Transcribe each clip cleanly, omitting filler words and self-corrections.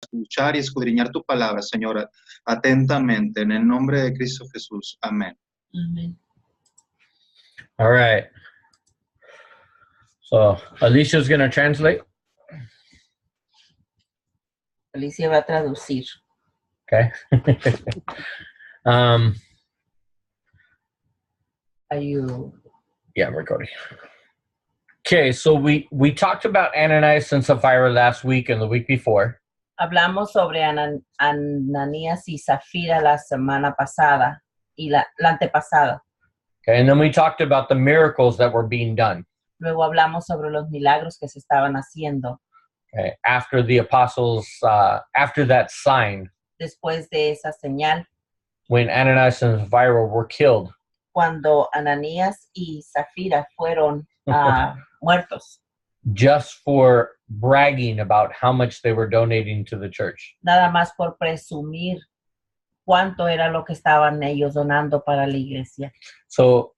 escuchar y escudriñar tu palabra, Señor, atentamente, en el nombre de Cristo Jesús. Amén. Amén. All right. So Alicia's going to translate. Alicia va a traducir. Okay. Are you... Yeah, I'm recording. Okay, so we talked about Ananias and Sapphira last week and the week before. Hablamos sobre Ananías y Zafira la semana pasada y la antepasada. Okay, and then we talked about the miracles that were being done. Luego hablamos sobre los milagros que se estaban haciendo. Okay, after the apostles, after that sign, Después de esa señal, when Ananias and Sapphira were killed. cuando Ananías y Zafira fueron muertos. Just for bragging about how much they were donating to the church. Nada más por presumir cuánto era lo que estaban ellos donando para la iglesia. So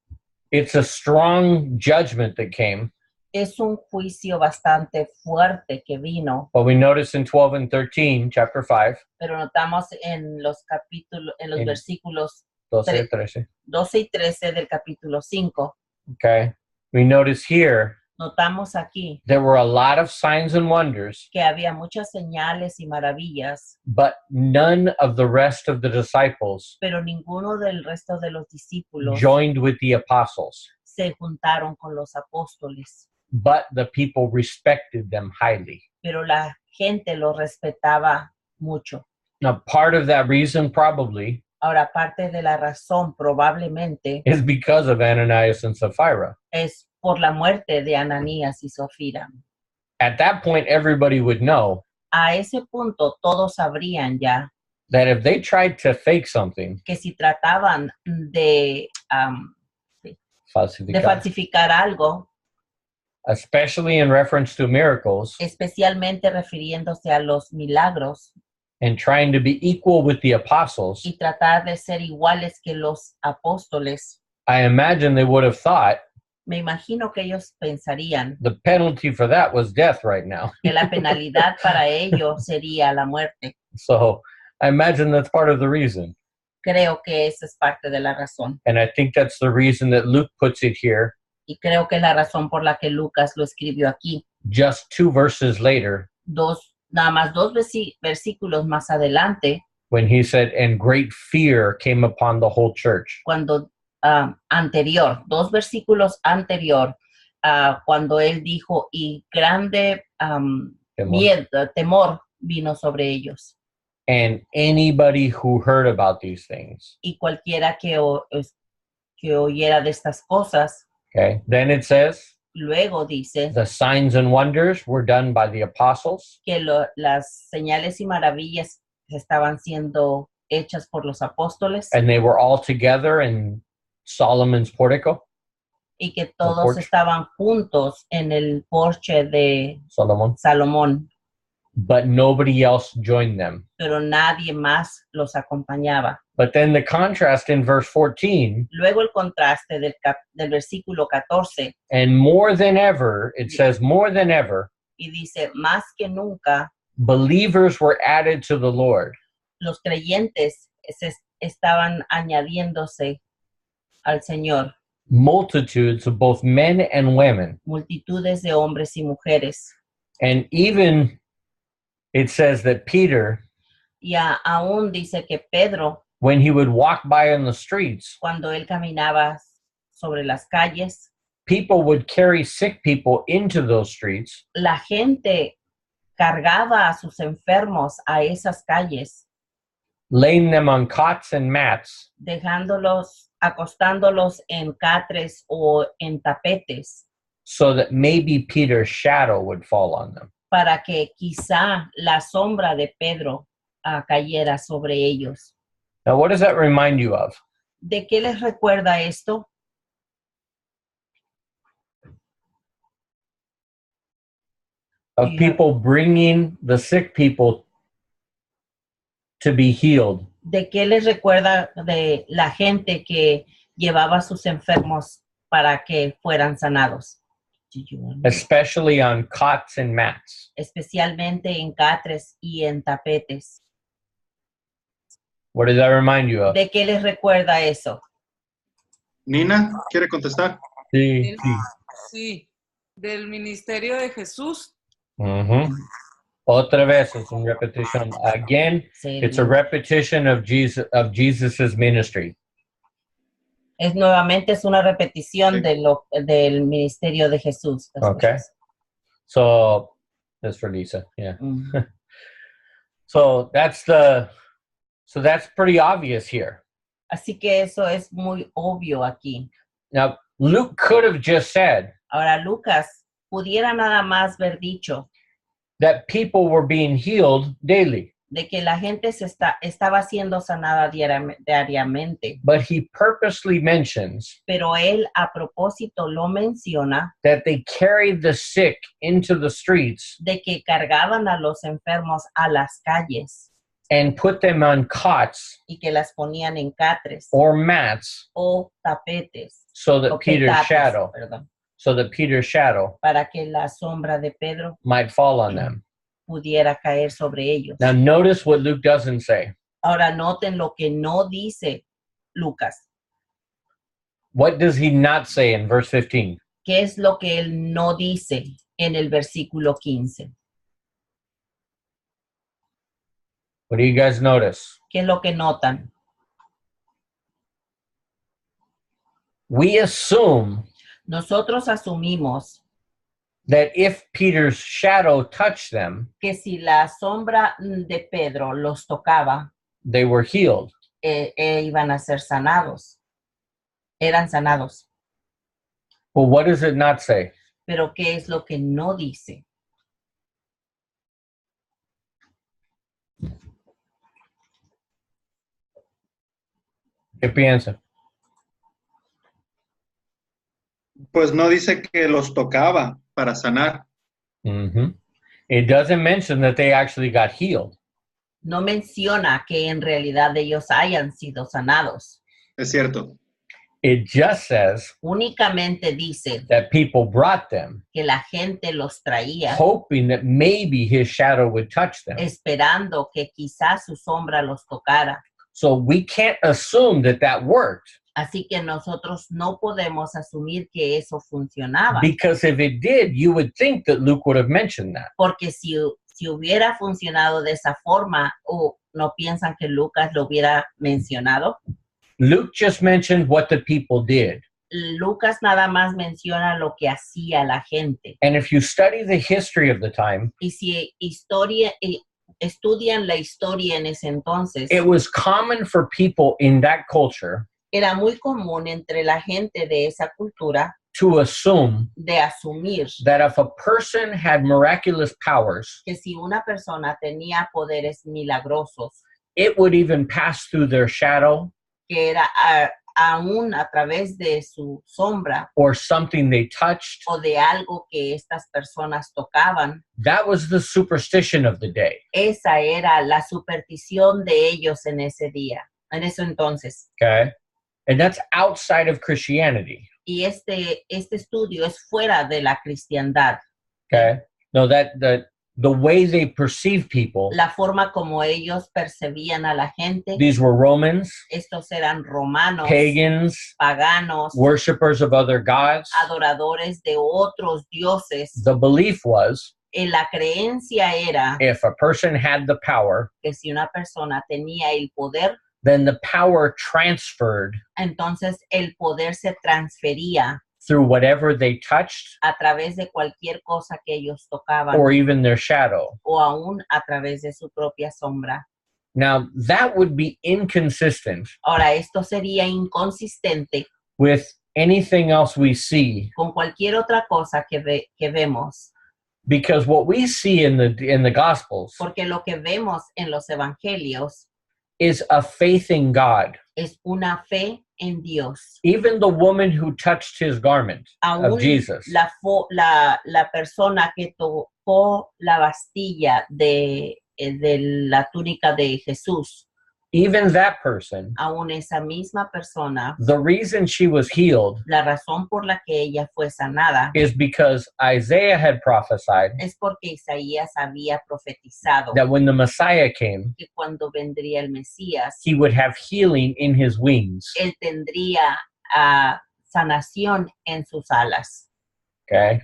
it's a strong judgment that came. Es un juicio bastante fuerte que vino, But we notice in 12 and 13, chapter 5, pero notamos en los capítulos, en los versículos 12 y 13. 12 y 13 del capítulo 5. Okay. We notice here Notamos aquí there were a lot of signs and wonders, que había muchas señales y maravillas, but none of the rest of the disciples pero ninguno del resto de los discípulos joined with the apostles, se juntaron con los apóstoles, but the people respected them highly. pero la gente los respetaba mucho. Now, part of that reason probably Ahora, parte de la razón probablemente is because of Ananias and Sapphira. es por la muerte de Ananías y Zafira. At that point, everybody would know A ese punto todos sabrían ya that if they tried to fake something, que si trataban de falsificar algo, especially in reference to miracles, especialmente refiriéndose a los milagros, and trying to be equal with the apostles, y tratar de ser iguales que los apóstoles, I imagine they would have thought me imagino que ellos pensarían the penalty for that was death right now. que la penalidad para ello sería la muerte. So I imagine that's part of the reason. Creo que esa es parte de la razón. And I think that's the reason that Luke puts it here, Y creo que es la razón por la que Lucas lo escribió aquí. just 2 verses later, Nada más dos versículos más adelante, when he said, and great fear came upon the whole church. cuando dos versículos anterior, cuando él dijo, y grande temor vino sobre ellos. And anybody who heard about these things. Y cualquiera que oyera de estas cosas, Okay. Then it says, luego dice the signs and wonders were done by the apostles, que las señales y maravillas estaban siendo hechas por los apóstoles and they were all together in Solomon's portico. y que todos estaban juntos en el porche de Solomon. Salomón, But nobody else joined them. pero nadie más los acompañaba. But then the contrast in verse 14, Luego el contraste del versículo 14, and more than ever, it says more than ever, y dice, más que nunca, believers were added to the Lord. los creyentes estaban añadiéndose al Señor, Multitudes of both men and women. multitudes de hombres y mujeres. And even it says that Peter, Y aún dice que Pedro, when he would walk by on the streets, cuando él caminaba sobre las calles, people would carry sick people into those streets, la gente cargaba a sus enfermos a esas calles, laying them on cots and mats, acostándolos en catres o en tapetes, so that maybe Peter's shadow would fall on them. para que quizá la sombra de Pedro cayera sobre ellos. Now, what does that remind you of? ¿De qué les recuerda esto? Of people bringing the sick people to be healed. ¿De qué les recuerda de la gente que llevaba a sus enfermos para que fueran sanados? especially on cots and mats. especialmente en catres y en tapetes. What does that remind you of? ¿De qué les recuerda eso? Nina, ¿quiere contestar? Sí, sí. Sí, del ministerio de Jesús. Mhm. Otra vez, es una repetición. Again, Sí, it's a repetition of Jesus's ministry. nuevamente es una repetición Sí. del ministerio de Jesús. Okay. So that's for Lisa. Yeah. Mm. So that's pretty obvious here. Así que eso es muy obvio aquí. Now, Luke could have just said Ahora, Lucas pudiera nada más haber dicho that people were being healed daily, de que la gente estaba siendo sanada diariamente, but he purposely mentions pero él a propósito lo menciona that they carried the sick into the streets de que cargaban a los enfermos a las calles and put them on cots y que las ponían en catres or mats o tapetes so that o Peter's petates, shadow, perdón, para que la sombra de Pedro might fall on them. pudiera caer sobre ellos. Now, notice what Luke doesn't say. Ahora noten lo que no dice Lucas. What does he not say in verse 15? ¿Qué es lo que él no dice en el versículo 15? What do you guys notice? ¿Qué es lo que notan? We assume Nosotros asumimos that if Peter's shadow touched them, que si la sombra de Pedro los tocaba, they were healed. iban a ser sanados. Eran sanados. But what does it not say? Pero ¿qué es lo que no dice? ¿Qué piensa? Pues no dice que los tocaba para sanar. Mm-hmm. It doesn't mention that they actually got healed. No menciona que en realidad ellos hayan sido sanados. Es cierto. It just says Únicamente dice that people brought them, que la gente los traía hoping that maybe his shadow would touch them. esperando que quizás su sombra los tocara. So we can't assume that that worked, Así que nosotros no podemos asumir que eso funcionaba. because if it did, you would think that Luke would have mentioned that. Porque si hubiera funcionado de esa forma, ¿o no piensan que Lucas lo hubiera mencionado? Luke just mentioned what the people did. Lucas nada más menciona lo que hacía la gente. And if you study the history of the time, Y si estudian la historia en ese entonces, it was common for people in that culture era muy común entre la gente de esa cultura to assume de asumir that if a person had miraculous powers, que si una persona tenía poderes milagrosos, it would even pass through their shadow que era aún a través de su sombra or something they touched. o de algo que estas personas tocaban. That was the superstition of the day. Esa era la superstición de ellos en ese día, en ese entonces. Okay. And that's outside of Christianity. Y este estudio es fuera de la cristiandad. Okay. No, the way they perceive people, La forma como ellos percibían a la gente, these were Romans, estos eran romanos, pagans, paganos, worshipers of other gods. adoradores de otros dioses. The belief was La creencia era if a person had the power, que si una persona tenía el poder, then the power transferred entonces el poder se transfería through whatever they touched a través de cualquier cosa que ellos tocaban or even their shadow. o aún a través de su propia sombra. Now, that would be inconsistent Ahora, esto sería inconsistente with anything else we see, con cualquier otra cosa que vemos, because what we see in the Gospels porque lo que vemos en los evangelios is a faith in God. es una fe en Dios. Even the woman who touched his garment Aún of Jesus, la persona que tocó la bastilla de la túnica de Jesús, even that person, aún esa misma persona, the reason she was healed la razón por la que ella fue sanada is because Isaiah had prophesied es porque Isaías había profetizado that when the Messiah came, que cuando vendría el Mesías, he would have healing in his wings. él tendría sanación en sus alas. Okay.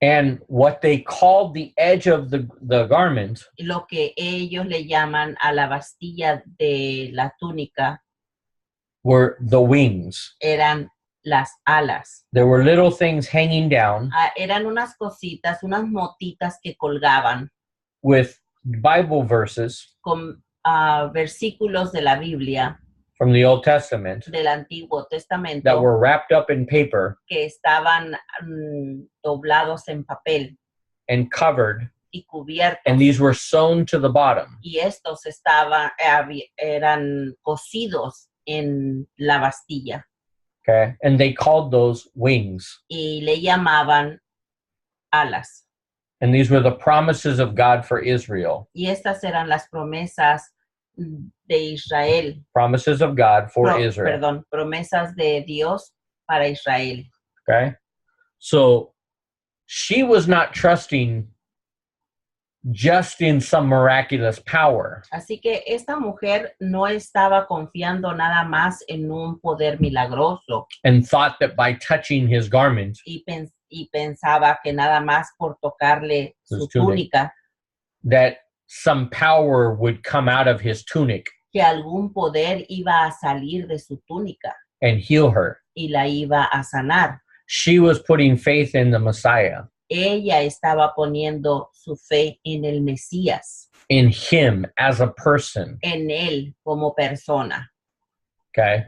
And what they called the edge of the garment Lo que ellos le llaman a la bastilla de la túnica were the wings. eran las alas. There were little things hanging down Eran unas cositas, unas motitas que colgaban with Bible verses con versículos de la Biblia from the Old Testament del Antiguo that Testamento were wrapped up in paper que estaban doblados en papel and covered, y cubiertos. and these were sewn to the bottom. Y estos eran cosidos en la bastilla Okay. And they called those wings. y le llamaban alas. And these were the promises of God for Israel. Y estas eran las promesas de Israel. Promises of God for Israel. Perdón, promesas de Dios para Israel. Okay. So she was not trusting just in some miraculous power. Así que esta mujer no estaba confiando nada más en un poder milagroso And thought that by touching his garment, y pensaba que nada más por tocarle su His tunic. túnica, that some power would come out of his tunic que algún poder iba a salir de su túnica and heal her. y la iba a sanar. She was putting faith in the Messiah, Ella estaba poniendo su fe en el Mesías, in him as a person. en él como persona. Okay.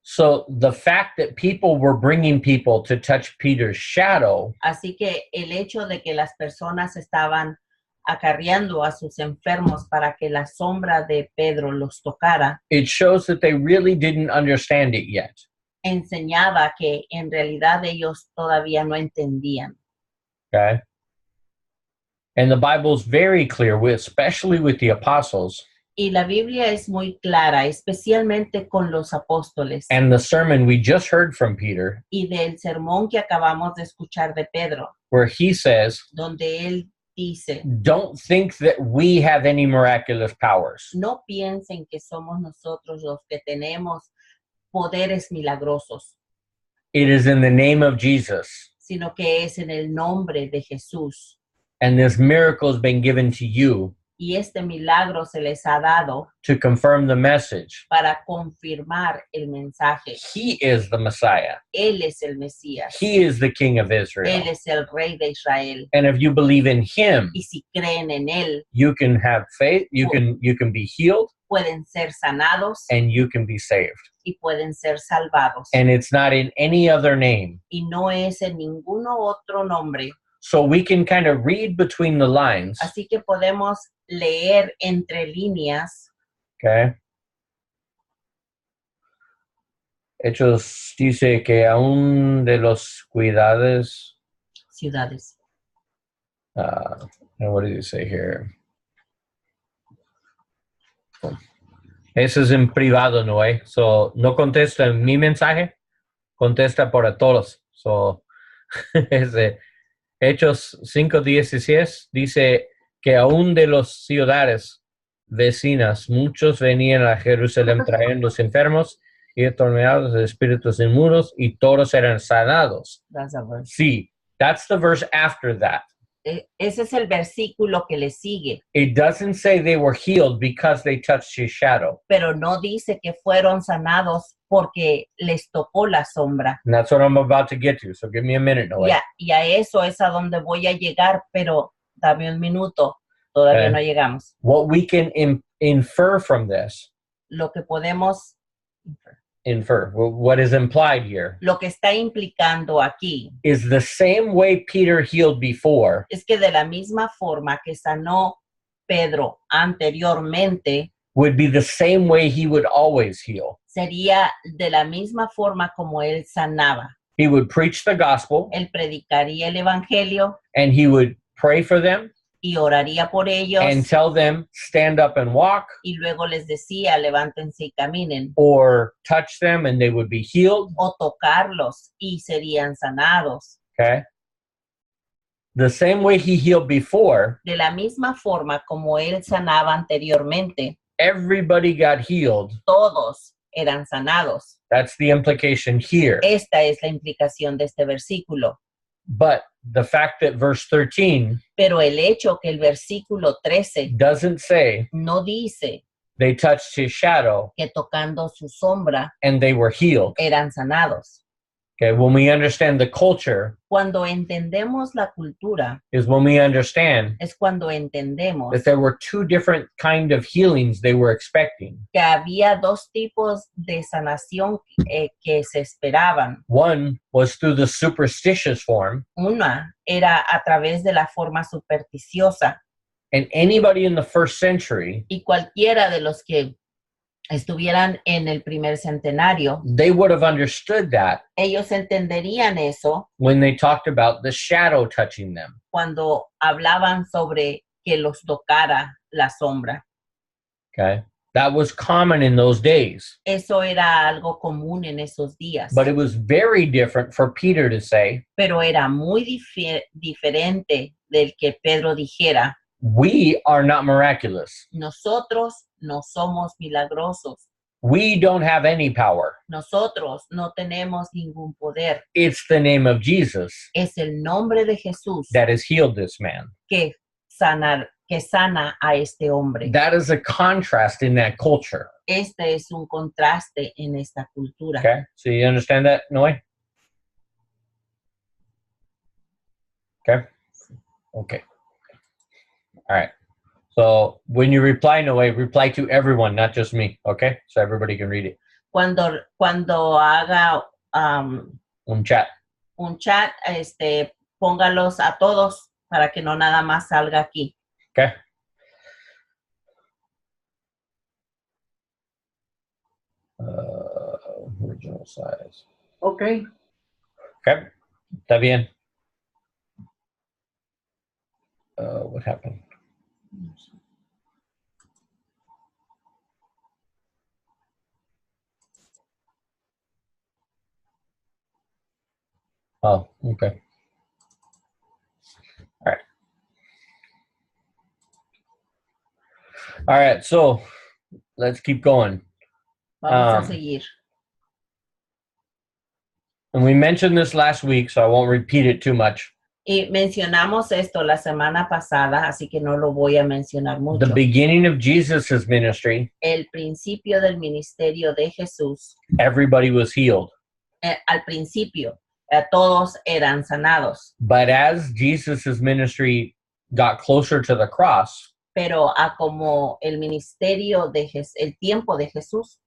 So the fact that people were bringing people to touch Peter's shadow Así que el hecho de que las personas estaban acarreando a sus enfermos para que la sombra de Pedro los tocara, it shows that they really didn't understand it yet. enseñaba que en realidad ellos todavía no entendían. Okay. And the Bible's very clear, especially with the apostles, Y la Biblia es muy clara, especialmente con los apóstoles. and the sermon we just heard from Peter, Y del sermón que acabamos de escuchar de Pedro, where he says, donde él dice, don't think that we have any miraculous powers. no piensen que somos nosotros los que tenemos poderes milagrosos, It is in the name of Jesus. sino que es en el nombre de Jesús. And this miracle has been given to you Y este milagro se les ha dado to confirm the message. para confirmar el mensaje. He is the Messiah. Él es el Mesías. He is the King of Él Israel. es el Rey de Israel. And if you believe in him, Y si creen en Él, you can have faith, you can be healed, pueden ser sanados and you can be saved. y pueden ser salvados. And it's not in any other name. Y no es en ninguno otro nombre. So we can kind of read between the lines, Así que podemos leer entre líneas. okay? Hechos dice que aún de los cuidados, Ciudades. and what did he say here? Eso es en privado, ¿no? So, no contesta en mi mensaje, contesta por todos. So, Hechos 5:16 dice que aún de las ciudades vecinas, muchos venían a Jerusalén trayendo los enfermos y atormentados de espíritus inmundos y todos eran sanados. That's a verse. Sí, that's the verse after that. Ese es el versículo que le sigue, It doesn't say they were healed because they touched his shadow. pero no dice que fueron sanados porque les tocó la sombra. And that's what I'm about to get to. So give me a minute, Noé. Y a eso es a donde voy a llegar, pero dame un minuto, todavía no llegamos. What we can infer from this, Lo que podemos, what is implied here, lo que está implicando aquí is the same way Peter healed before, es que de la misma forma que sanó Pedro anteriormente, would be the same way he would always heal. sería de la misma forma como él sanaba. He would preach the gospel Él predicaría el evangelio and he would pray for them y oraría por ellos and tell them, stand up and walk, y luego les decía, levántense y caminen, or touch them and they would be healed. o tocarlos y serían sanados. Okay. The same way he healed before, De la misma forma como él sanaba anteriormente, everybody got healed. todos eran sanados. That's the implication here. Esta es la implicación de este versículo. But the fact that verse 13 Pero el hecho que el versículo 13 doesn't say no dice they touched his shadow que tocando su sombra and they were healed. eran sanados. Okay, when we understand the culture Cuando entendemos la cultura, is when we understand es cuando entendemos that there were two different kind of healings they were expecting. que había dos tipos de sanación que se esperaban. One was through the superstitious form, Una era a través de la forma supersticiosa, and anybody in the first century, y cualquiera de los que estuvieran en el primer centenario, they would have understood that ellos entenderían eso when they talked about the shadow touching them. cuando hablaban sobre que los tocara la sombra. Okay, that was common in those days, Eso era algo común en esos días, but it was very different for Peter to say, pero era muy diferente del que Pedro dijera, we are not miraculous. nosotros no somos milagrosos, We don't have any power. nosotros no tenemos ningún poder. It's the name of Jesus Es el nombre de Jesús that has healed this man. que sana a este hombre. That is a contrast in that culture. Este es un contraste en esta cultura. Okay, so you understand that, Noe? Okay. All right. So when you reply, Noe, reply to everyone, not just me. Okay, so everybody can read it. Cuando haga Un chat. un chat, póngalos a todos para que no nada más salga aquí. Okay. Original size. Okay. Okay. Está bien. What happened? Oh, okay. All right. All right, so let's keep going. Vamos a seguir. And we mentioned this last week, so I won't repeat it too much. Y mencionamos esto la semana pasada, así que no lo voy a mencionar mucho. The beginning of Jesus' ministry, El principio del ministerio de Jesús, everybody was healed. al principio, todos eran sanados. But as Jesus' ministry got closer to the cross, Pero a como el ministerio de el tiempo de Jesús,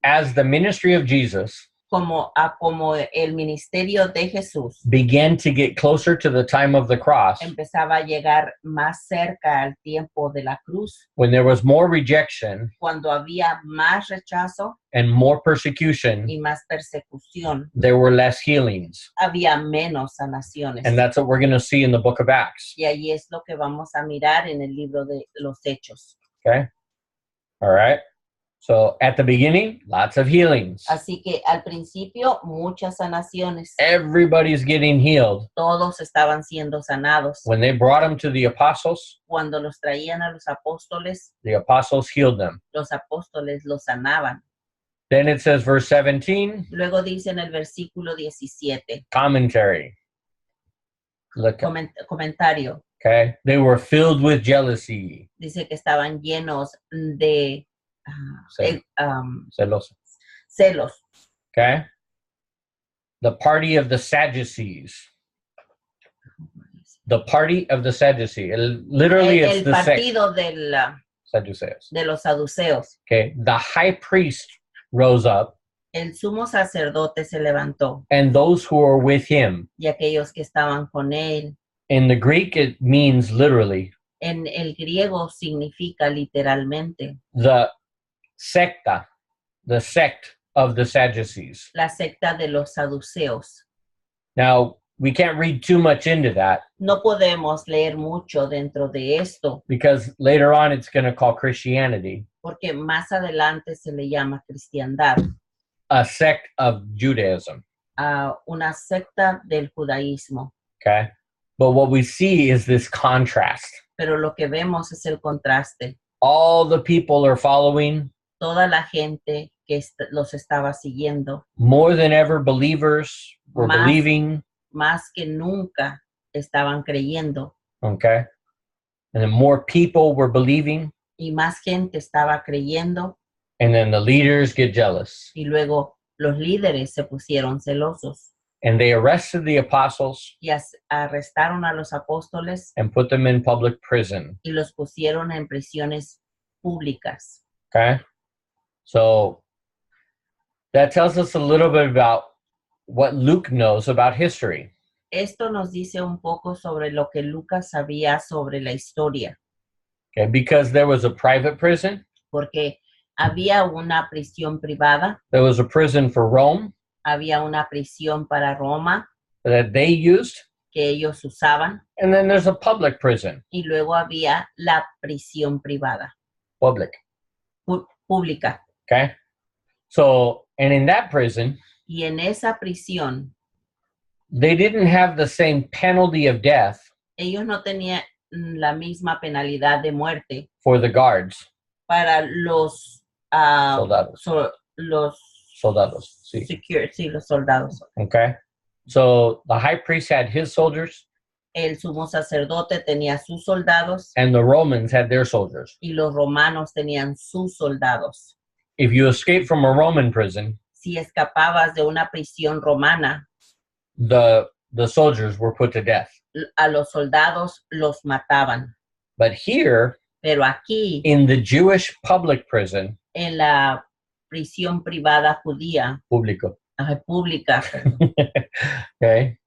as the ministry of Jesus como el ministerio de Jesús began to get closer to the time of the cross, empezaba a llegar más cerca al tiempo de la cruz, when there was more rejection cuando había más rechazo and more persecution, y más persecución, there were less healings. había menos sanaciones. And that's what we're going to see in the book of Acts. Y ahí es lo que vamos a mirar en el libro de los Hechos. Okay? All right. So at the beginning, lots of healings. Así que al principio, muchas sanaciones. Everybody's getting healed. Todos estaban siendo sanados. When they brought them to the apostles, Cuando los traían a los apóstoles healed them. los apóstoles los sanaban. Then it says, verse 17, Luego dice en el versículo 17, commentary. Look, comentario, okay? They were filled with jealousy. dice que estaban llenos de Celos. celos. Okay? The party of the Sadducees. The party of the Sadducees. Literally, it's El the sect. partido Sadducees. de los saduceos. Okay? The high priest rose up, El sumo sacerdote se levantó and those who were with him. y aquellos que estaban con él. In the Greek, it means literally En el griego significa literalmente the sect of the Sadducees. la secta de los saduceos. Now, we can't read too much into that No podemos leer mucho dentro de esto, because later on it's going to call Christianity porque más adelante se le llama cristiandad, a sect of Judaism. a una secta del judaísmo. Okay. But what we see is this contrast. Pero lo que vemos es el contraste. All the people are following, Toda la gente que los estaba siguiendo, more than ever believers were Más. believing. más que nunca estaban creyendo, Okay. And then more people were believing, y más gente estaba creyendo, and then the leaders get jealous. y luego los líderes se pusieron celosos And they arrested the apostles y arrestaron a los apóstoles and put them in public prison. y los pusieron en prisiones públicas. Okay. So that tells us a little bit about what Luke knows about history. Esto nos dice un poco sobre lo que Lucas sabía sobre la historia, Okay. Because there was a private prison, porque había una prisión privada, there was a prison for Rome había una prisión para Roma that they used, que ellos usaban, and then there's a public prison. y luego había la prisión privada, Public. pública. Okay. So, and in that prison, Y en esa prisión, they didn't have the same penalty of death ellos no tenían la misma penalidad de muerte for the guards. para los Soldados. los Soldados. Sí. sí, los soldados. Okay. So the high priest had his soldiers, El sumo sacerdote tenía sus soldados and the Romans had their soldiers. y los romanos tenían sus soldados. If you escape from a Roman prison, Si escapabas de una prisión romana, the soldiers were put to death. a los soldados los mataban. But here, Pero aquí, in the Jewish public prison, en la prisión privada judía, público, pública, okay,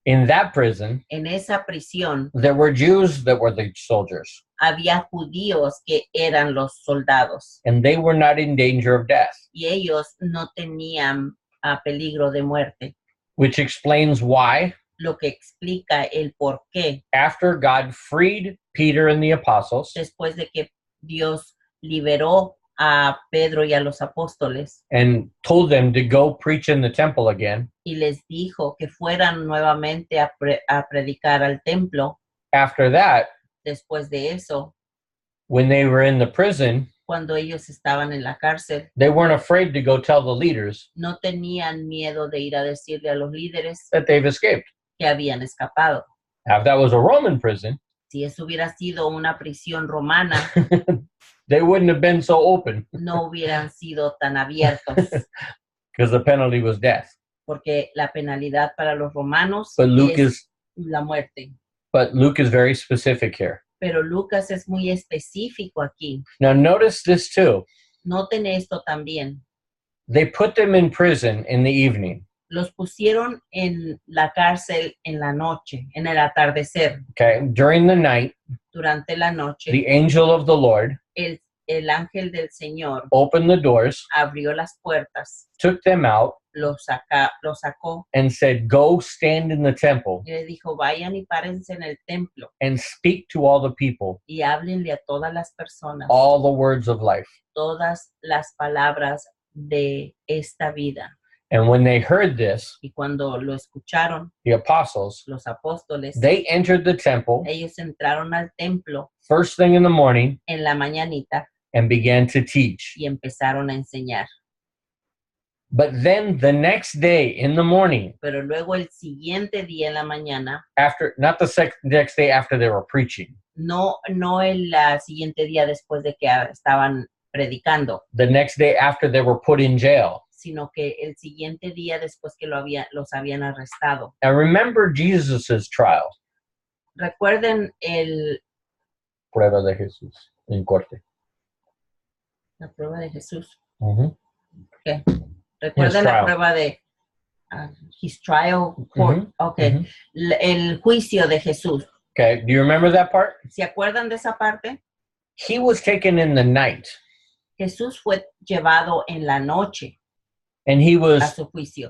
in that prison, en esa prisión there were Jews that were the soldiers, había judíos que eran los soldados and they were not in danger of death, y ellos no tenían peligro de muerte, which explains why, lo que explica el por qué after God freed Peter and the apostles después de que Dios liberó a Pedro y a los apóstoles and told them to go preach in the temple again, y les dijo que fueran nuevamente a predicar al templo. after that, Después de eso, when they were in the prison, cuando ellos estaban en la cárcel, they weren't afraid to go tell the leaders no tenían miedo de ir a decirle a los líderes that they've escaped. que habían escapado. Now, if that was a Roman prison, Si eso hubiera sido una prisión romana, they wouldn't have been so open no hubieran sido tan abiertos, because the penalty was death. porque la penalidad para los romanos But Luke es is la muerte. very specific here. Pero Lucas es muy específico aquí. Now, notice this too. Noten esto también. They put them in prison in the evening. Los pusieron en la cárcel en la noche, en el atardecer. Okay, during the night, Durante la noche, the angel of the Lord el ángel del Señor opened the doors, abrió las puertas, took them out, los sacó and said, "Go stand in the temple y le dijo, vayan y párense en el templo and speak to all the people y háblenle a todas las personas all the words of life." todas las palabras de esta vida. And when they heard this, Y cuando lo escucharon, the apostles, los apóstoles, they entered the temple ellos entraron al templo first thing in the morning en la mañanita and began to teach. y empezaron a enseñar. But then the next day in the morning, Pero luego el siguiente día en la mañana, after, not the next day after they were preaching, no el siguiente día después de que estaban predicando, the next day after they were put in jail. sino que el siguiente día después que los habían arrestado. And remember Jesus's trial. Recuerden Prueba de Jesús en corte. la prueba de Jesús. Mhm. ¿Qué? Recuerden la trial. prueba de his trial court. Okay. Mhm. El juicio de Jesús. Okay, do you remember that part? ¿Se acuerdan de esa parte? He was taken in the night. Jesús fue llevado en la noche. And he a was su juicio.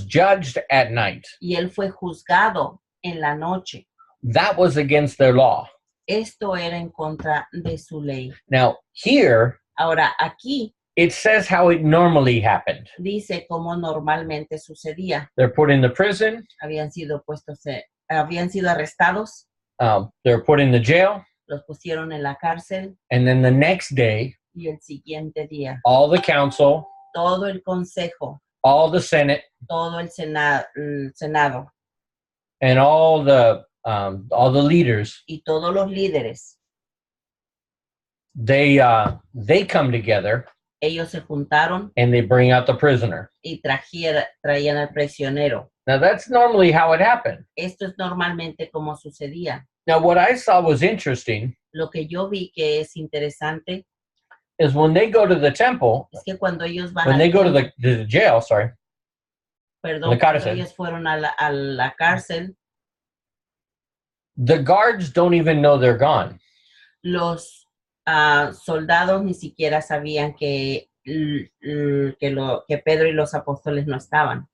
judged at night. Y él fue juzgado en la noche. That was against their law. Esto era en contra de su ley. Now, here Ahora, aquí it says how it normally happened. dice cómo normalmente sucedía. They're put in the prison, Habían sido arrestados, they're put in the jail, los pusieron en la cárcel and then the next day, y el siguiente día all the council, todo el consejo, all the Senate, todo el Senado and all the leaders, y todos los líderes, they come together ellos se juntaron and they bring out the prisoner. y traían al prisionero. Now, that's normally how it happened. Esto es normalmente como sucedía. Now, what I saw was interesting Lo que yo vi que es interesante is when they go to the temple, es que cuando ellos van when al they go to templo, the jail, sorry, perdón, la cuando cárcel. ellos fueron a la cárcel, the guards don't even know they're gone. los soldados ni siquiera sabían que Pedro y los apóstoles no estaban.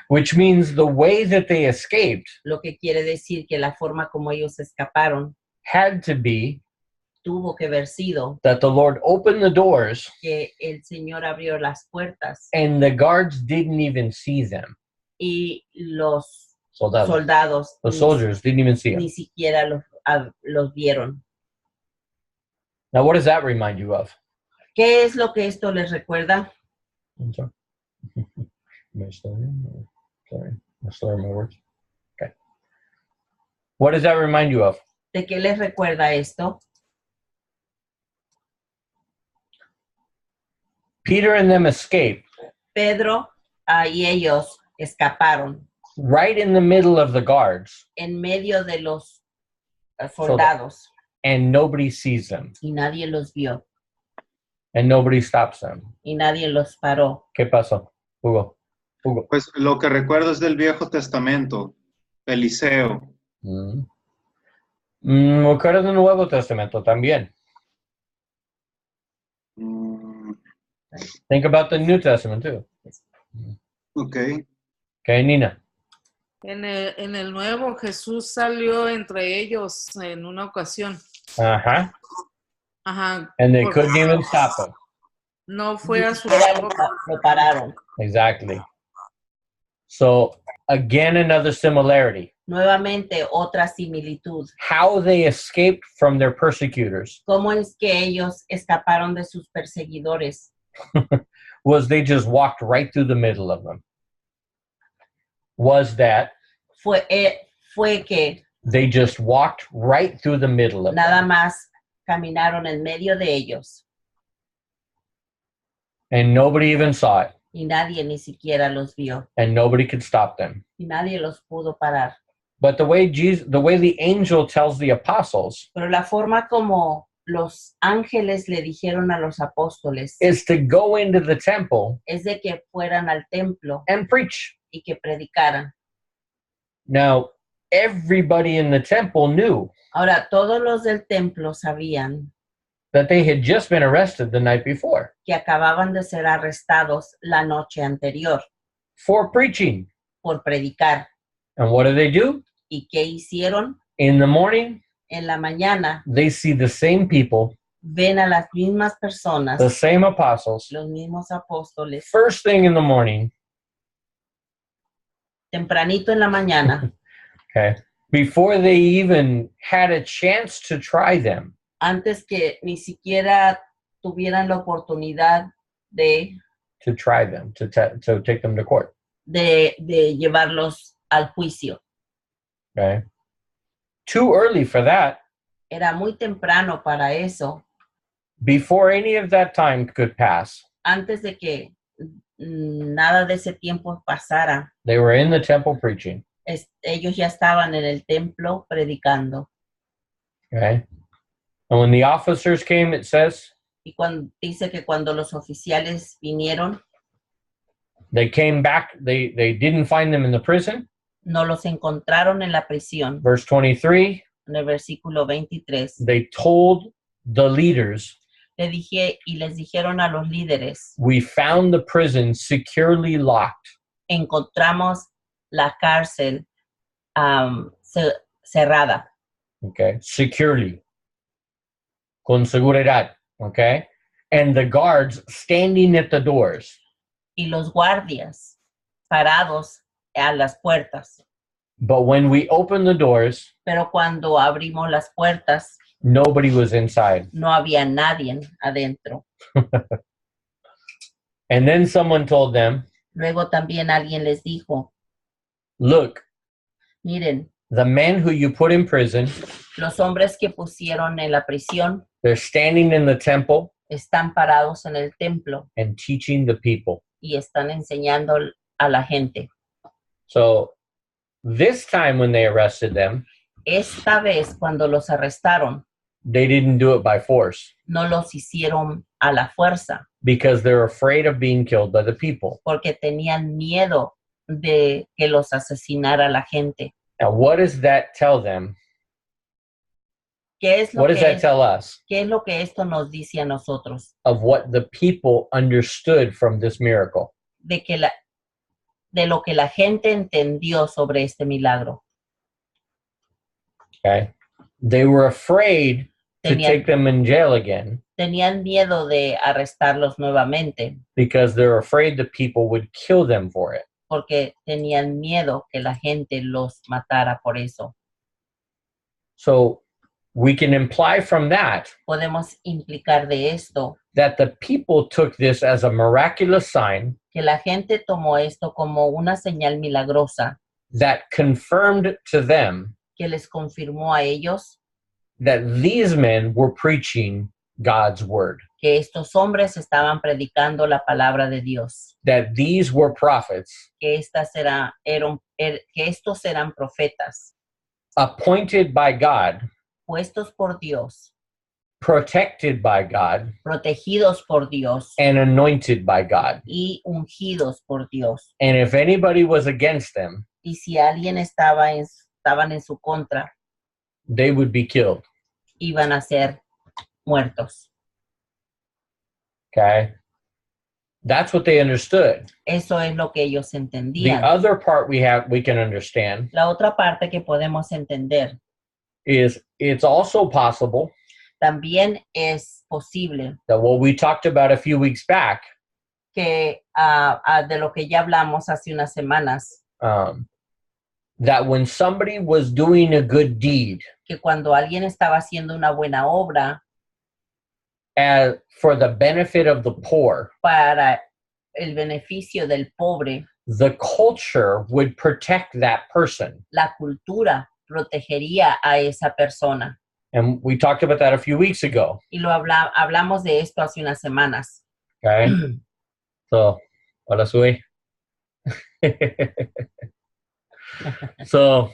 Which means the way that they escaped Lo que quiere decir que la forma como ellos escaparon had to be tuvo que haber sido that the Lord opened the doors que el Señor abrió las puertas and the guards didn't even see them. y los Soldados. soldados The soldiers didn't even see them. ni siquiera los vieron. Now, what does that remind you of? ¿Qué es lo que esto les recuerda? I'm sorry. Am I still in? Sorry. I'm still in my words. Okay. What does that remind you of? ¿De qué les recuerda esto? Peter and them escaped Pedro y ellos escaparon right in the middle of the guards, en medio de los soldados and nobody sees them, y nadie los vio and nobody stops them. y nadie los paró. ¿Qué pasó? Hugo. Pues lo que recuerdo es del Viejo Testamento, Eliseo. Recuerda del Nuevo Testamento también. Think about the New Testament too. Ok. Okay, Nina. En el Nuevo, Jesús salió entre ellos en una ocasión. Uh-huh. Ajá. And they Por- couldn't even stop him. No fue a su Ya lado. lo pararon. Exactly. So, again, another similarity. Nuevamente otra similitud. How they escaped from their persecutors ¿Cómo es que ellos escaparon de sus perseguidores? was they just walked right through the middle of them. Was that Fue que they just walked right through the middle of nada them. más caminaron en medio de ellos And nobody even saw it. y nadie ni siquiera los vio And nobody could stop them. y nadie los pudo parar. But the way the angel tells the apostles Pero la forma como los ángeles le dijeron a los apóstoles is to go into the temple es de que fueran al templo and preach. y que predicaran. Now, everybody in the temple knew Ahora, todos los del templo sabían that they had just been arrested the night before que acababan de ser arrestados la noche anterior for preaching. por predicar. And what do? ¿Y qué hicieron? In the morning, En la mañana they see the same people, ven a las mismas personas, the same apostles. los mismos apóstoles, First thing in the morning, tempranito en la mañana, okay, before they even had a chance to try them, antes que ni siquiera tuvieran la oportunidad de to take them to court. llevarlos al juicio. Okay, too early for that. Era muy temprano para eso, Before any of that time could pass, antes de que nada de ese tiempo pasara. they were in the temple preaching. Ellos ya estaban en el templo predicando. Okay, and when the officers came, it says Y dice que cuando los oficiales vinieron, they came back. They didn't find them in the prison. no los encontraron en la prisión. Verse 23. En el versículo 23, They told the leaders Les dijeron a los líderes, we found the prison securely locked. encontramos la cárcel cerrada, Okay, securely, con seguridad. Okay, and the guards standing at the doors. y los guardias parados a las puertas. But when we opened the doors, Pero cuando abrimos las puertas, nobody was inside. no había nadie adentro. And then someone told them, Luego también alguien les dijo, look, miren, the men who you put in prison, los hombres que pusieron en la prisión they're standing in the temple están parados en el templo and teaching the people. y están enseñando a la gente. So this time when they arrested them, Esta vez cuando los arrestaron, they didn't do it by force no los hicieron a la fuerza because they're afraid of being killed by the people. porque tenían miedo de que los asesinara la gente. And what does that tell them? ¿Qué es lo What does que that tell us ¿Qué es lo que esto nos dice a nosotros? of what the people understood from this miracle? De lo que la gente entendió sobre este milagro. Okay. They were afraid to Tenían- take them in jail again Tenían miedo de arrestarlos nuevamente because they're afraid the people would kill them for it. porque tenían miedo que la gente los matara por eso. So we can imply from that Podemos implicar de esto that the people took this as a miraculous sign que la gente tomó esto como una señal milagrosa that confirmed to them que les confirmó a ellos that these men were preaching God's word, que estos hombres estaban predicando la palabra de Dios, that these were prophets que estos eran profetas appointed by God, puestos por Dios, protected by God, protegidos por Dios and anointed by God. y ungidos por Dios. And if anybody was against them, Y si alguien estaban en su contra, they would be killed. iban a ser muertos. Okay? That's what they understood. Eso es lo que ellos The entendían. other part we can understand La otra parte que podemos entender is it's also possible también es posible that what we talked about a few weeks back, que de lo que ya hablamos hace unas semanas, that when somebody was doing a good deed que cuando alguien estaba haciendo una buena obra for the benefit of the poor, para el beneficio del pobre, the culture would protect that person. la cultura protegería a esa persona. And we talked about that a few weeks ago. Y hablamos de esto hace unas semanas. Okay? So, hola, Sui. So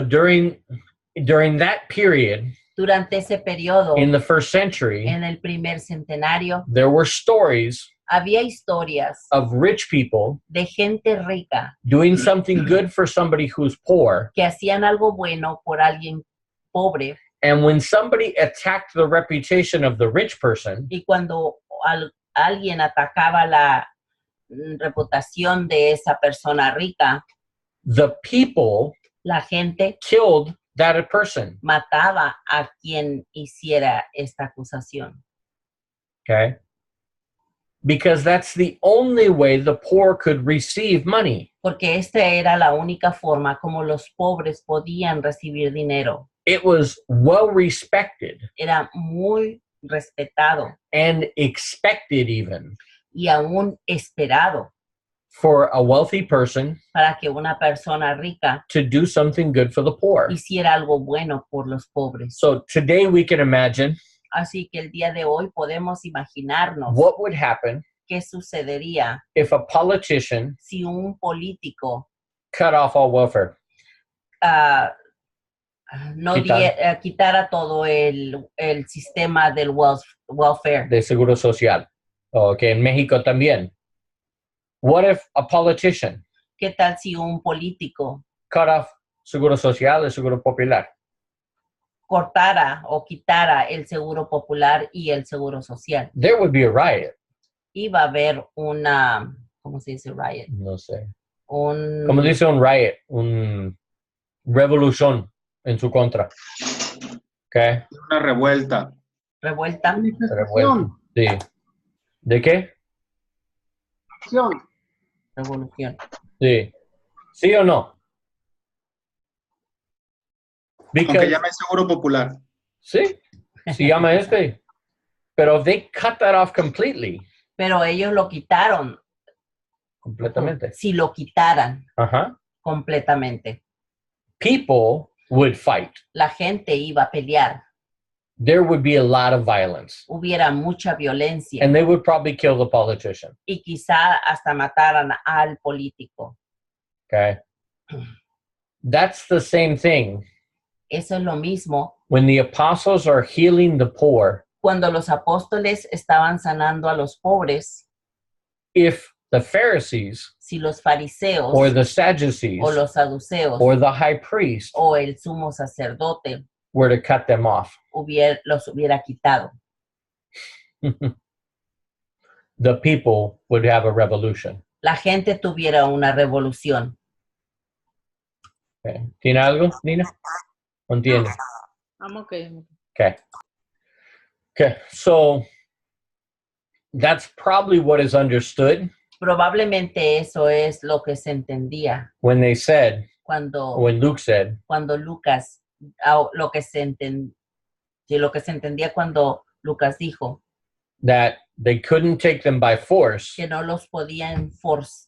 during that period, Durante ese periodo, in the first century, en el primer centenario, there were stories había historias of rich people de gente rica doing something good for somebody who's poor. que hacían algo bueno por alguien pobre, And when somebody attacked the reputation of the rich person, y cuando alguien atacaba la reputación de esa persona rica, the people la gente killed that person. mataba a quien hiciera esta acusación. Okay? Because that's the only way the poor could receive money. Porque esta era la única forma como los pobres podían recibir dinero. It was well respected Era muy respetado and expected even y aún esperado for a wealthy person para que una persona rica to do something good for the poor. hiciera algo bueno por los pobres. So today we can imagine Así que el día de hoy podemos imaginarnos what would happen qué sucedería if a politician si un político cut off all welfare. Quitara todo el sistema del welfare. De seguro social. Okay, en México también. What if a politician ¿Qué tal si un político cut off seguro social y seguro popular? cortara o quitara el seguro popular y el seguro social. there would be a riot. Iba a haber una, ¿cómo se dice riot? No sé. Un, Como dice un riot, un revolución en su contra. Okay. Una revuelta. revuelta. Manifestación. Sí. ¿De qué? Acción. Revolución. Sí. ¿Sí o no? Aunque Because, llame seguro popular. sí, se llama este. Pero they cut that off completely. Pero ellos lo quitaron. Completamente. Si lo quitaran Ajá. completamente, People would fight. la gente iba a pelear. There would be a lot of violence. Hubiera mucha violencia And they would probably kill the politician. y quizá hasta mataran al político. Okay. That's the same thing Eso es lo mismo when the apostles are healing the poor. cuando los apóstoles estaban sanando a los pobres. If the Pharisees Si los fariseos or the Sadducees o los saduceos or the high priest o el sumo sacerdote were to cut them off, los hubiera quitado, the people would have a revolution. la gente tuviera una revolución. Okay. ¿Tiene algo, Nina? ¿No entiende? I'm okay. Okay. Okay. So that's probably what is understood Probablemente eso es lo que se entendía when they said, cuando, when Luke said, cuando Lucas, lo que se entendía cuando Lucas dijo that they couldn't take them by force que no los podían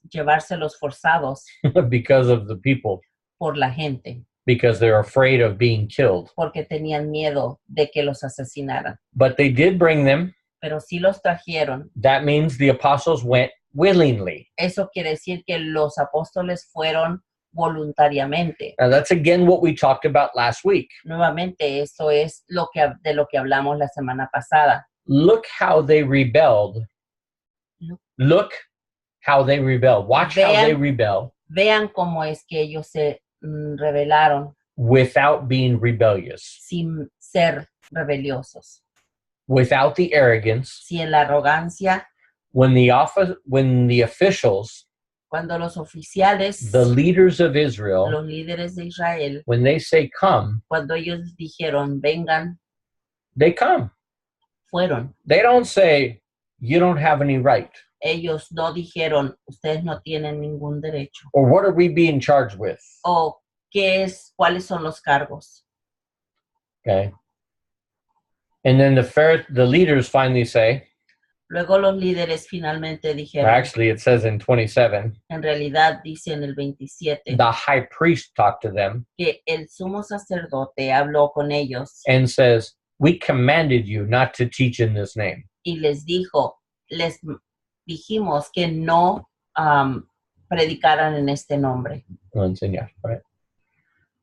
llevárselos forzados because of the people, por la gente, because they're afraid of being killed. porque tenían miedo de que los asesinaran. But they did bring them. Pero sí los trajeron. That means the apostles went willingly. Eso quiere decir que los apóstoles fueron voluntariamente. Now that's again what we talked about last week. Nuevamente, eso es de lo que hablamos la semana pasada. Look how they rebelled. Look how they rebelled. Watch how they rebel Vean cómo es que ellos se rebelaron without being rebellious, sin ser rebeliosos, without the arrogance. sin la arrogancia. When the officials, Cuando los oficiales, the leaders of Israel, los líderes de Israel, when they say come, cuando ellos dijeron vengan, they come. fueron. They don't say, you don't have any right. Ellos no dijeron, ustedes no tienen ningún derecho. Or what are we being charged with? O cuáles son los cargos. Okay. And then the leaders finally say, Luego los líderes finalmente dijeron, actually it says in 27, en realidad dice en el 27, the high priest talked to them que el sumo sacerdote habló con ellos and says, we commanded you not to teach in this name. y les dijimos que no predicaran en este nombre. No enseñar, right?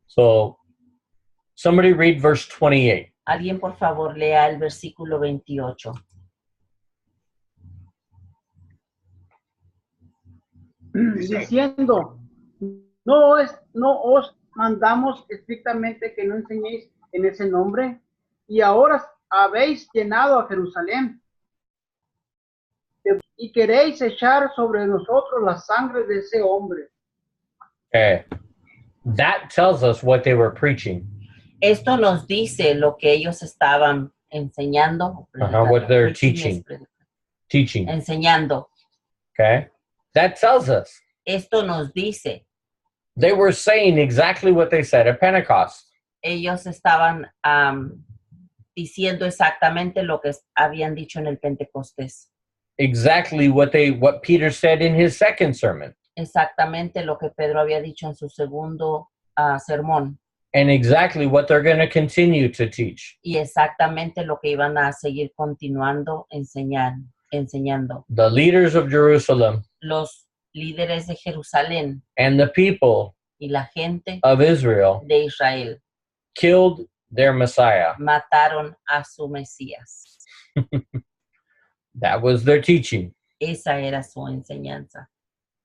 So somebody read verse 28. Alguien por favor lea el versículo 28. Diciendo, no os mandamos estrictamente que no enseñéis en ese nombre, y ahora habéis llenado a Jerusalén y queréis echar sobre nosotros la sangre de ese hombre. Okay. That tells us what they were preaching. Esto nos dice lo que ellos estaban enseñando. What they're teaching. Teaching. Enseñando. Okay. That tells us. Esto nos dice. They were saying exactly what they said at Pentecost. Ellos estaban diciendo exactamente lo que habían dicho en el Pentecostés. Exactly what Peter said in his second sermon. Exactamente lo que Pedro había dicho en su segundo sermón. And exactly what they're going to continue to teach. Y exactamente lo que iban a seguir continuando enseñando. The leaders of Jerusalem Los líderes de Jerusalén and the people y la gente of Israel de Israel killed their Messiah. mataron a su Mesías. That was their teaching. Esa era su enseñanza.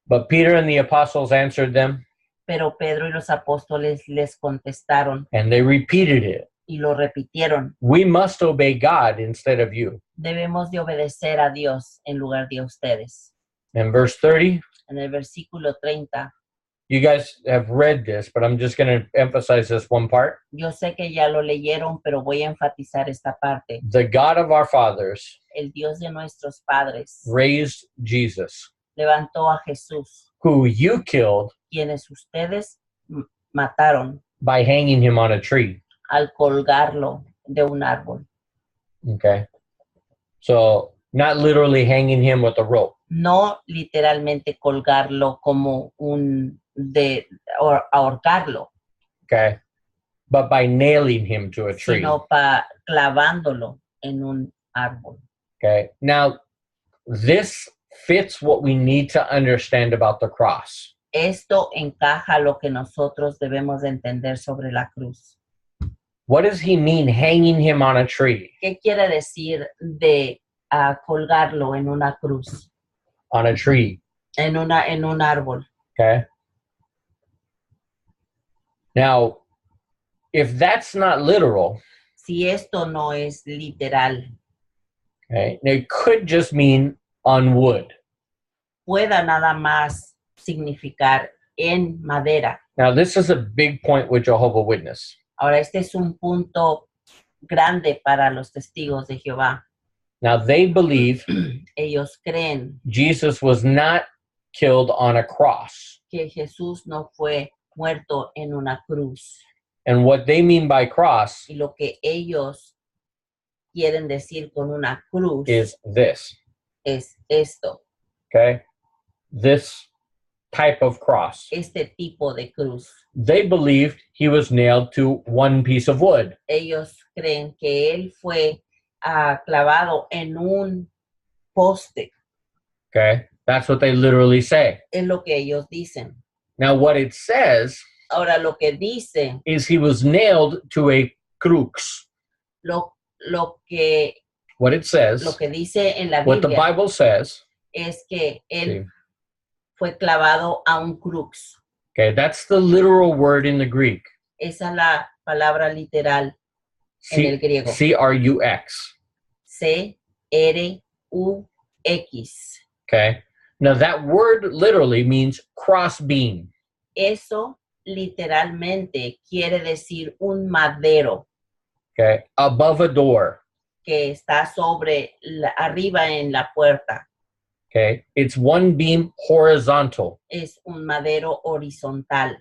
But Peter and the apostles answered them, Pero Pedro y los apóstoles les contestaron and they repeated it. y lo repitieron. We must obey God instead of you. Debemos de obedecer a Dios en lugar de ustedes. In verse 30, En el versículo 30, you guys have read this, but I'm just going to emphasize this one part. yo sé que ya lo leyeron, pero voy a enfatizar esta parte. The God of our fathers El Dios de nuestros padres raised Jesus, levantó a Jesús, who you killed quienes ustedes mataron by hanging him on a tree. al colgarlo de un árbol. Okay. So, not literally hanging him with a rope. No literalmente colgarlo como ahorcarlo, Okay. But by nailing him to a tree. sino clavándolo en un árbol. Okay. Now, this fits what we need to understand about the cross. Esto encaja lo que nosotros debemos de entender sobre la cruz. What does he mean hanging him on a tree? ¿Qué quiere decir de colgarlo en una cruz, On a tree. en un árbol? Okay. Now, if that's not literal, Si esto no es literal, okay, it could just mean on wood. pueda nada más significar en madera. Now, this is a big point with Jehovah's Witness. Ahora, este es un punto grande para los testigos de Jehová. Now, they believe Ellos creen Jesus was not killed on a cross. que Jesús no fue muerto en una cruz. And what they mean by cross Y lo que ellos quieren decir con una cruz is this, es esto, okay? This type of cross. este tipo de cruz. They believed he was nailed to one piece of wood. Ellos creen que él fue clavado en un poste. Okay? That's what they literally say. Es lo que ellos dicen. Now, what it says Ahora, lo que dice, is he was nailed to a crux. lo que What it says, dice en la what the Biblia Bible says, es que él sí. fue clavado a un crux. Okay, that's the literal word in the Greek. Esa es la palabra literal en el griego. C-R-U-X. C-R-U-X. Okay. Now that word literally means cross beam. Eso literalmente quiere decir un madero Okay. Above a door. que está arriba en la puerta. Okay. It's one beam horizontal. Es un madero horizontal.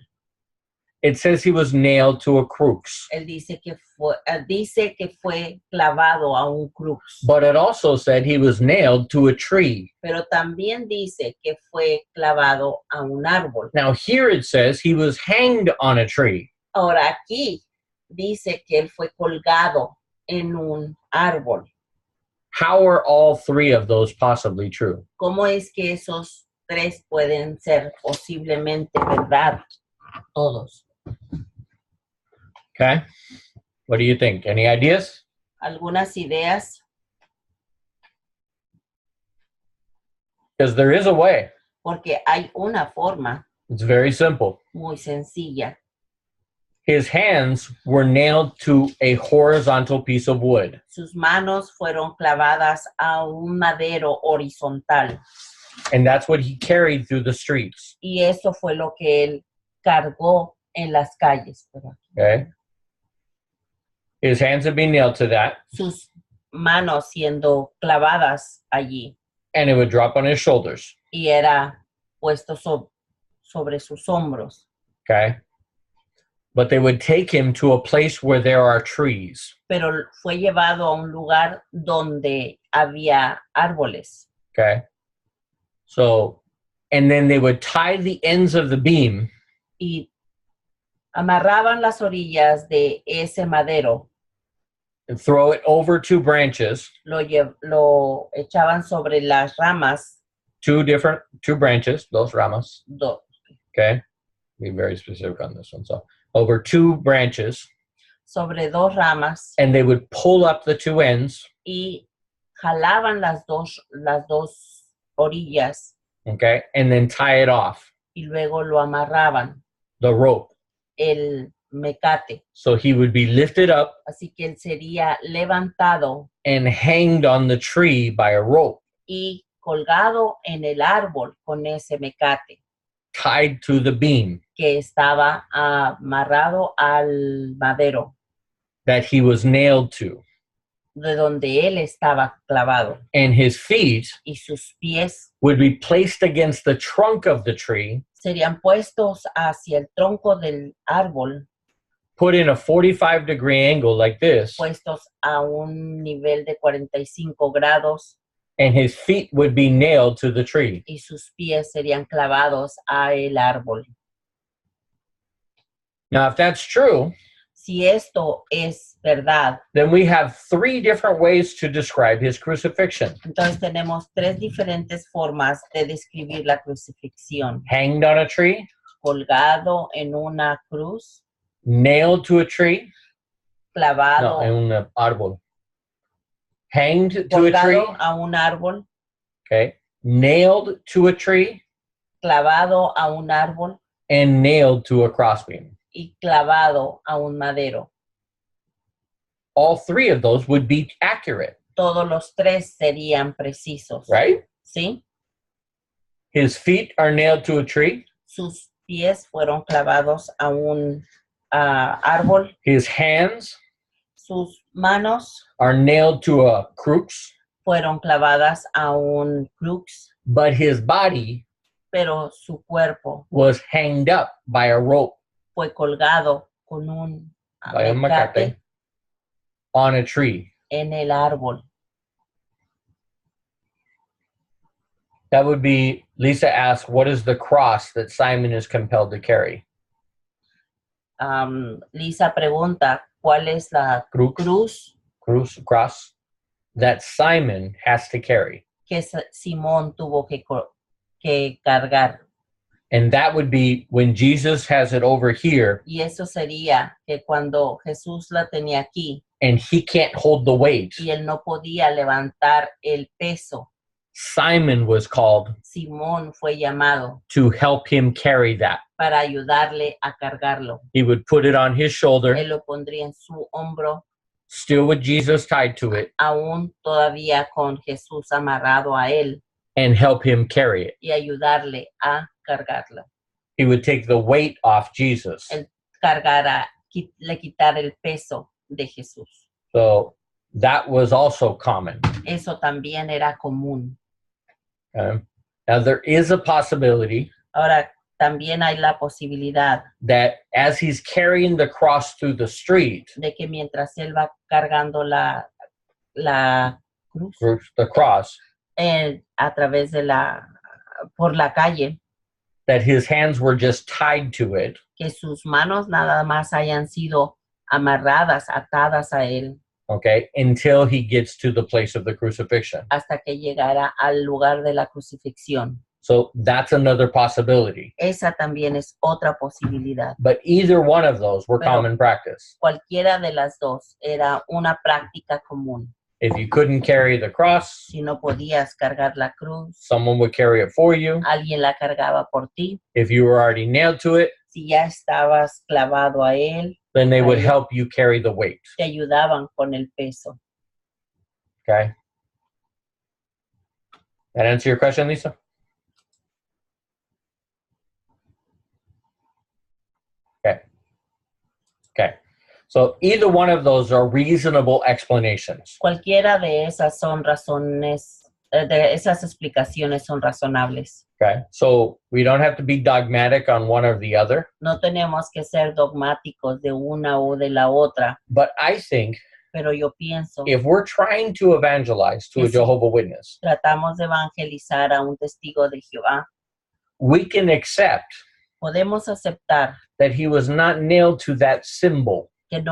It says he was nailed to a crux. Él dice que fue clavado a un crux. But it also said he was nailed to a tree. Pero también dice que fue clavado a un árbol. Now here it says he was hanged on a tree. Ahora aquí dice que él fue colgado en un árbol. How are all three of those possibly true? ¿Cómo es que esos tres pueden ser posiblemente verdad? Todos. Okay. What do you think? Any ideas? ¿Algunas ideas? Because there is a way. Porque hay una forma It's very simple. muy sencilla. His hands were nailed to a horizontal piece of wood. Sus manos fueron clavadas a un madero horizontal. And that's what he carried through the streets. Y eso fue lo que él cargó en las calles. Okay. His hands had been nailed to that, Sus manos siendo clavadas allí. and it would drop on his shoulders. Y era puesto sobre sus hombros. Okay. But they would take him to a place where there are trees. Pero fue llevado a un lugar donde había árboles. Okay. So, and then they would tie the ends of the beam Y amarraban las orillas de ese madero. and throw it over two branches, Lo echaban sobre las ramas. two branches, dos ramas. do- Okay. Be very specific on this one. So, over two branches, sobre dos ramas and they would pull up the two ends. y jalaban las dos orillas Okay. And then tie it off, y luego lo amarraban the rope. el mecate. So he would be lifted up Así que él sería levantado and hanged on the tree by a rope, y colgado en el árbol con ese mecate tied to the beam que estaba amarrado al madero that he was nailed to. de donde él estaba clavado. And his feet Y sus pies would be placed against the trunk of the tree, serían puestos hacia el tronco del árbol, put in a 45-degree angle like this, puestos a un nivel de 45 grados, and his feet would be nailed to the tree. y sus pies serían clavados a el árbol. Now, if that's true, Si esto es verdad, then we have 3 different ways to describe his crucifixion. entonces tenemos 3 diferentes formas de describir la crucifixión. Hanged on a tree, Colgado en una cruz, nailed to a tree, clavado, no, en un árbol. Hanged to a tree, colgado a un árbol, okay, nailed to a tree, clavado a un árbol and nailed to a crossbeam. y clavado a un madero. All 3 of those would be accurate, Todos los 3 serían precisos, right? ¿sí? His feet are nailed to a tree. Sus pies fueron clavados a un árbol, His hands sus manos are nailed to a crux, fueron clavadas a un crux, but his body pero su cuerpo was hanged up by a rope, fue colgado con un by a mecate, on a tree. en el árbol. That would be, Lisa asked, what is the cross that Simon is compelled to carry? Lisa pregunta, ¿cuál es la cruz Cross that Simon has to carry. que Simón tuvo que cargar? And that would be when Jesus has it over here Y eso sería que cuando Jesús la tenía aquí and he can't hold the weight. y él no podía levantar el peso, Simon was called Simón fue llamado to help him carry that. para ayudarle a cargarlo. He would put it on his shoulder, Él lo pondría en su hombro, still with Jesus tied to it, aún todavía con Jesús amarrado a él, and help him carry it. y ayudarle a cargarlo. He would take the weight off Jesus. Él le quitar el peso de Jesús. So that was also common. Eso también era común. Now there is a possibility Ahora, también hay la posibilidad that as he's carrying the cross through the street, de que mientras él va cargando la cruz the cross, a través de por la calle, that his hands were just tied to it, que sus manos nada más hayan sido amarradas, atadas a él, okay, until he gets to the place of the crucifixion. hasta que llegara al lugar de la crucifixión. So that's another possibility. Esa también es otra posibilidad. But either one of those were Pero- common practice. Cualquiera de las dos era una práctica común. If you couldn't carry the cross, Si no podías cargar la cruz, someone would carry it for you. alguien la cargaba por ti. If you were already nailed to it, Si ya estabas clavado a él, then they would Ahí. help you carry the weight. te ayudaban con el peso. Okay. That answer your question, Lisa? Okay. Okay. So either one of those are reasonable explanations. Cualquiera de esas son razones, de esas explicaciones son razonables. Okay. So we don't have to be dogmatic on one or the other, No tenemos que ser dogmáticos de una o de la otra, but I think pero yo pienso, if we're trying to evangelize to a Yes. Jehovah's Witness, tratamos de evangelizar a un testigo de Jehová, we can accept podemos aceptar that he was not nailed to that symbol, que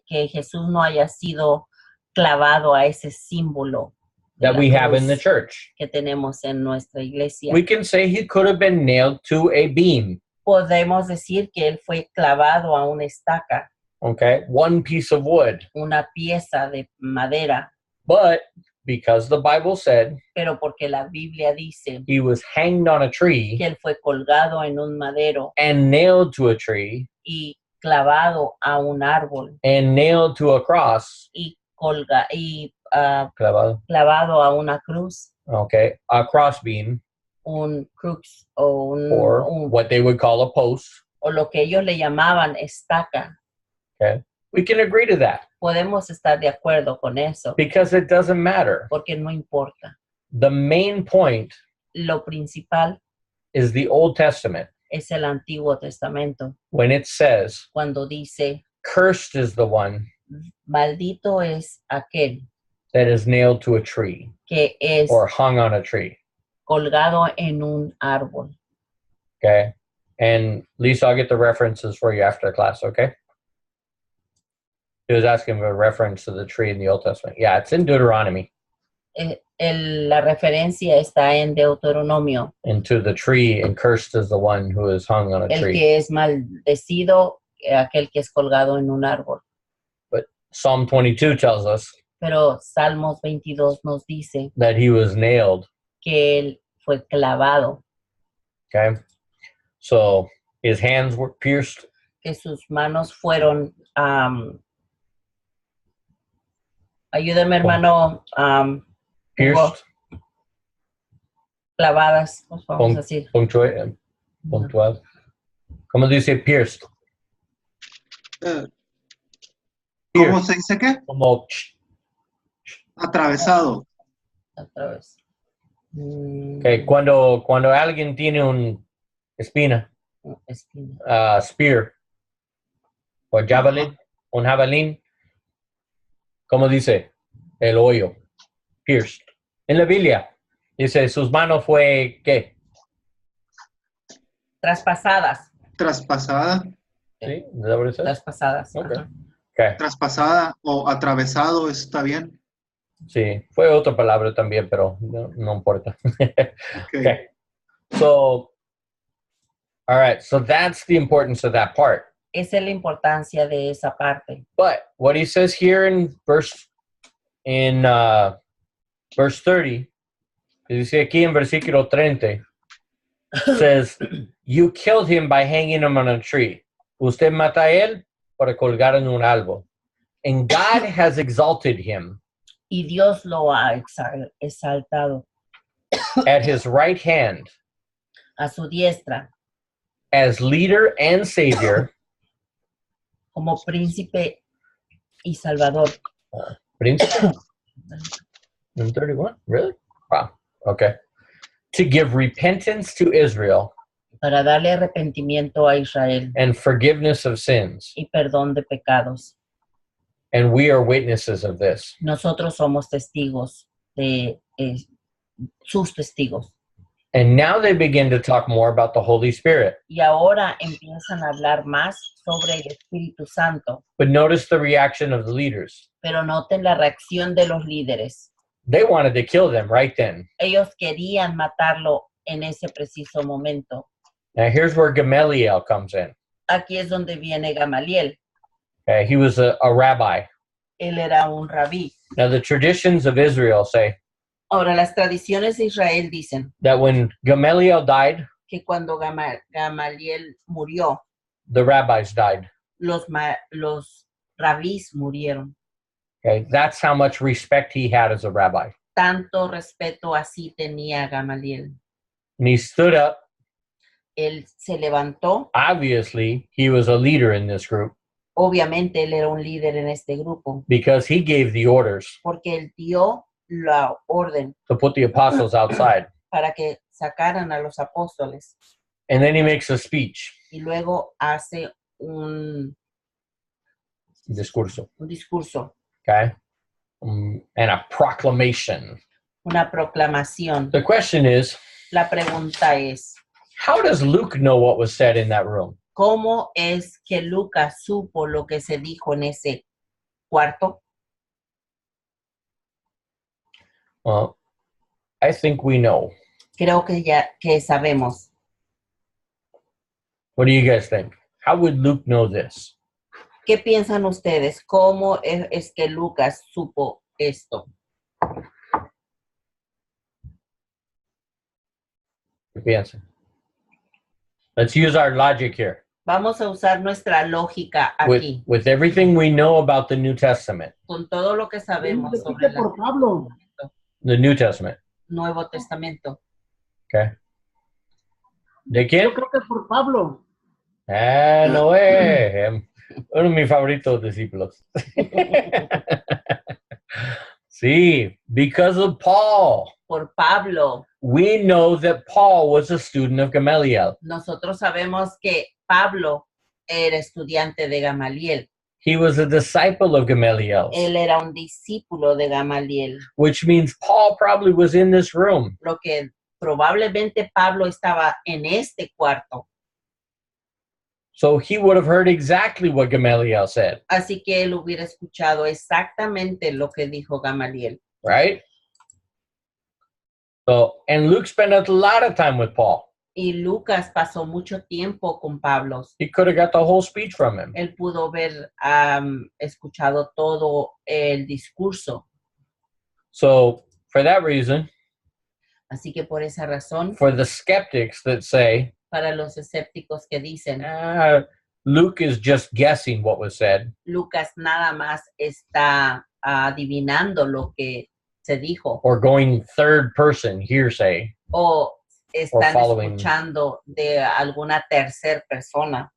que Jesús no haya sido clavado a ese símbolo de that la we have in the cruz church. que tenemos en nuestra iglesia. We can say he could have been nailed to a beam, Podemos decir que él fue clavado a una estaca, okay, one piece of wood. una pieza de madera, But because the Bible said pero porque la Biblia dice he was hanged on a que tree él fue colgado en un madero and nailed to a tree, y clavado a un árbol and nailed to a cross. y Clavado. clavado a una cruz, Okay. A crossbeam, un crux o or un what they would call a post. o lo que ellos le llamaban estaca. Okay. We can agree to that Podemos estar de acuerdo con eso because it doesn't matter. porque no importa. The main point Lo principal is the Old Testament es el Antiguo Testamento when it says, cuando dice, cursed is the one maldito es aquel that is nailed to a tree que es or hung on a tree. colgado en un árbol. Okay. And Lisa, I'll get the references for you after class, okay? He was asking for a reference to the tree in the Old Testament. Yeah, it's in Deuteronomy. La referencia está en Deuteronomio. And to the tree, and cursed is the one who is hung on a El tree. que es maldecido, aquel que es colgado en un árbol. But Psalm 22 tells us Pero Salmos 22 nos dice that he was nailed. que él fue clavado, Okay. So his hands were pierced. que sus manos fueron, ayúdame hermano, Pierced. clavadas, pues vamos a decir. Punctual. ¿Cómo dice pierced? ¿Cómo se dice qué? Como Atravesado. Otra vez. okay, cuando alguien tiene un espina, Espina. spear, o javelin, un javelín, ¿cómo dice? El hoyo, pierced. En la Biblia dice, sus manos fue, ¿qué? Traspasadas. Traspasada. ¿Sí? ¿Es that what it says? Traspasadas. Okay. Ajá. Okay. Traspasada o atravesado, está bien. Sí, fue otra palabra también, pero no importa. Okay. Okay. So, all right. So that's the importance of that part. Esa es la importancia de esa parte. But what he says here in verse 30, dice aquí en versículo 30, says, you killed him by hanging him on a tree. Usted mata a él para colgar en un árbol. And God has exalted him Y Dios lo ha exaltado at his right hand a su diestra as leader and savior. como príncipe y salvador. Príncipe? In 31? Really? Wow. Okay. To give repentance to Israel Para darle arrepentimiento a Israel and forgiveness of sins. y perdón de pecados. And we are witnesses of this. Nosotros somos testigos de sus testigos. And now they begin to talk more about the Holy Spirit. Y ahora empiezan a hablar más sobre el Espíritu Santo. But notice the reaction of the leaders. Pero noten la reacción de los líderes. They wanted to kill them right then. Ellos querían matarlo en ese preciso momento. Now here's where Gamaliel comes in. Aquí es donde viene Gamaliel. Okay, he was a rabbi. Él era un rabí. Now the traditions of Israel say Ahora, las tradiciones de Israel dicen that when Gamaliel died, que cuando Gamaliel murió, the rabbis died. los rabís murieron. Okay, that's how much respect he had as a rabbi. Tanto respeto así tenía Gamaliel. And he stood up. Él se levantó. Obviously, he was a leader in this group Obviamente, él era un líder en este grupo because he gave the orders porque él dio la orden to put the apostles outside. para que sacaran a los apóstoles. And then he makes a speech, Y luego hace un discurso, discurso, okay? And a proclamation. una proclamación. The question is, La pregunta es, how does Luke know what was said in that room? ¿cómo es que Lucas supo lo que se dijo en ese cuarto? Well, I think we know. Creo que sabemos. What do you guys think? How would Luke know this? ¿Qué piensan ustedes? ¿Cómo es que Lucas supo esto? ¿Qué piensan? Let's use our logic here. Vamos a usar nuestra lógica aquí, with everything we know about the New Testament. con todo lo que sabemos sobre Repite por Pablo. The New Testament. Nuevo Testamento. Okay. ¿De Yo quién? creo que por Pablo. No es. Uno de mis favoritos discípulos. Sí, because of Paul. Por Pablo. We know that Paul was a student of Gamaliel. Nosotros sabemos que Pablo era estudiante de Gamaliel. He was a disciple of Gamaliel, Él era un discípulo de Gamaliel, which means Paul probably was in this room. lo que probablemente Pablo estaba en este cuarto. So he would have heard exactly what Gamaliel said, Así que él hubiera escuchado exactamente lo que dijo Gamaliel. right? So, and Luke spent a lot of time with Paul. Y Lucas pasó mucho tiempo con Pablo. He could have got the whole speech from him. Él pudo haber escuchado todo el discurso. So, for that reason, Así que por esa razón, for the skeptics that say, para los escépticos que dicen, Luke is just guessing what was said, Lucas nada más está adivinando lo que se dijo, or going third person hearsay, o están following. escuchando de alguna tercera persona.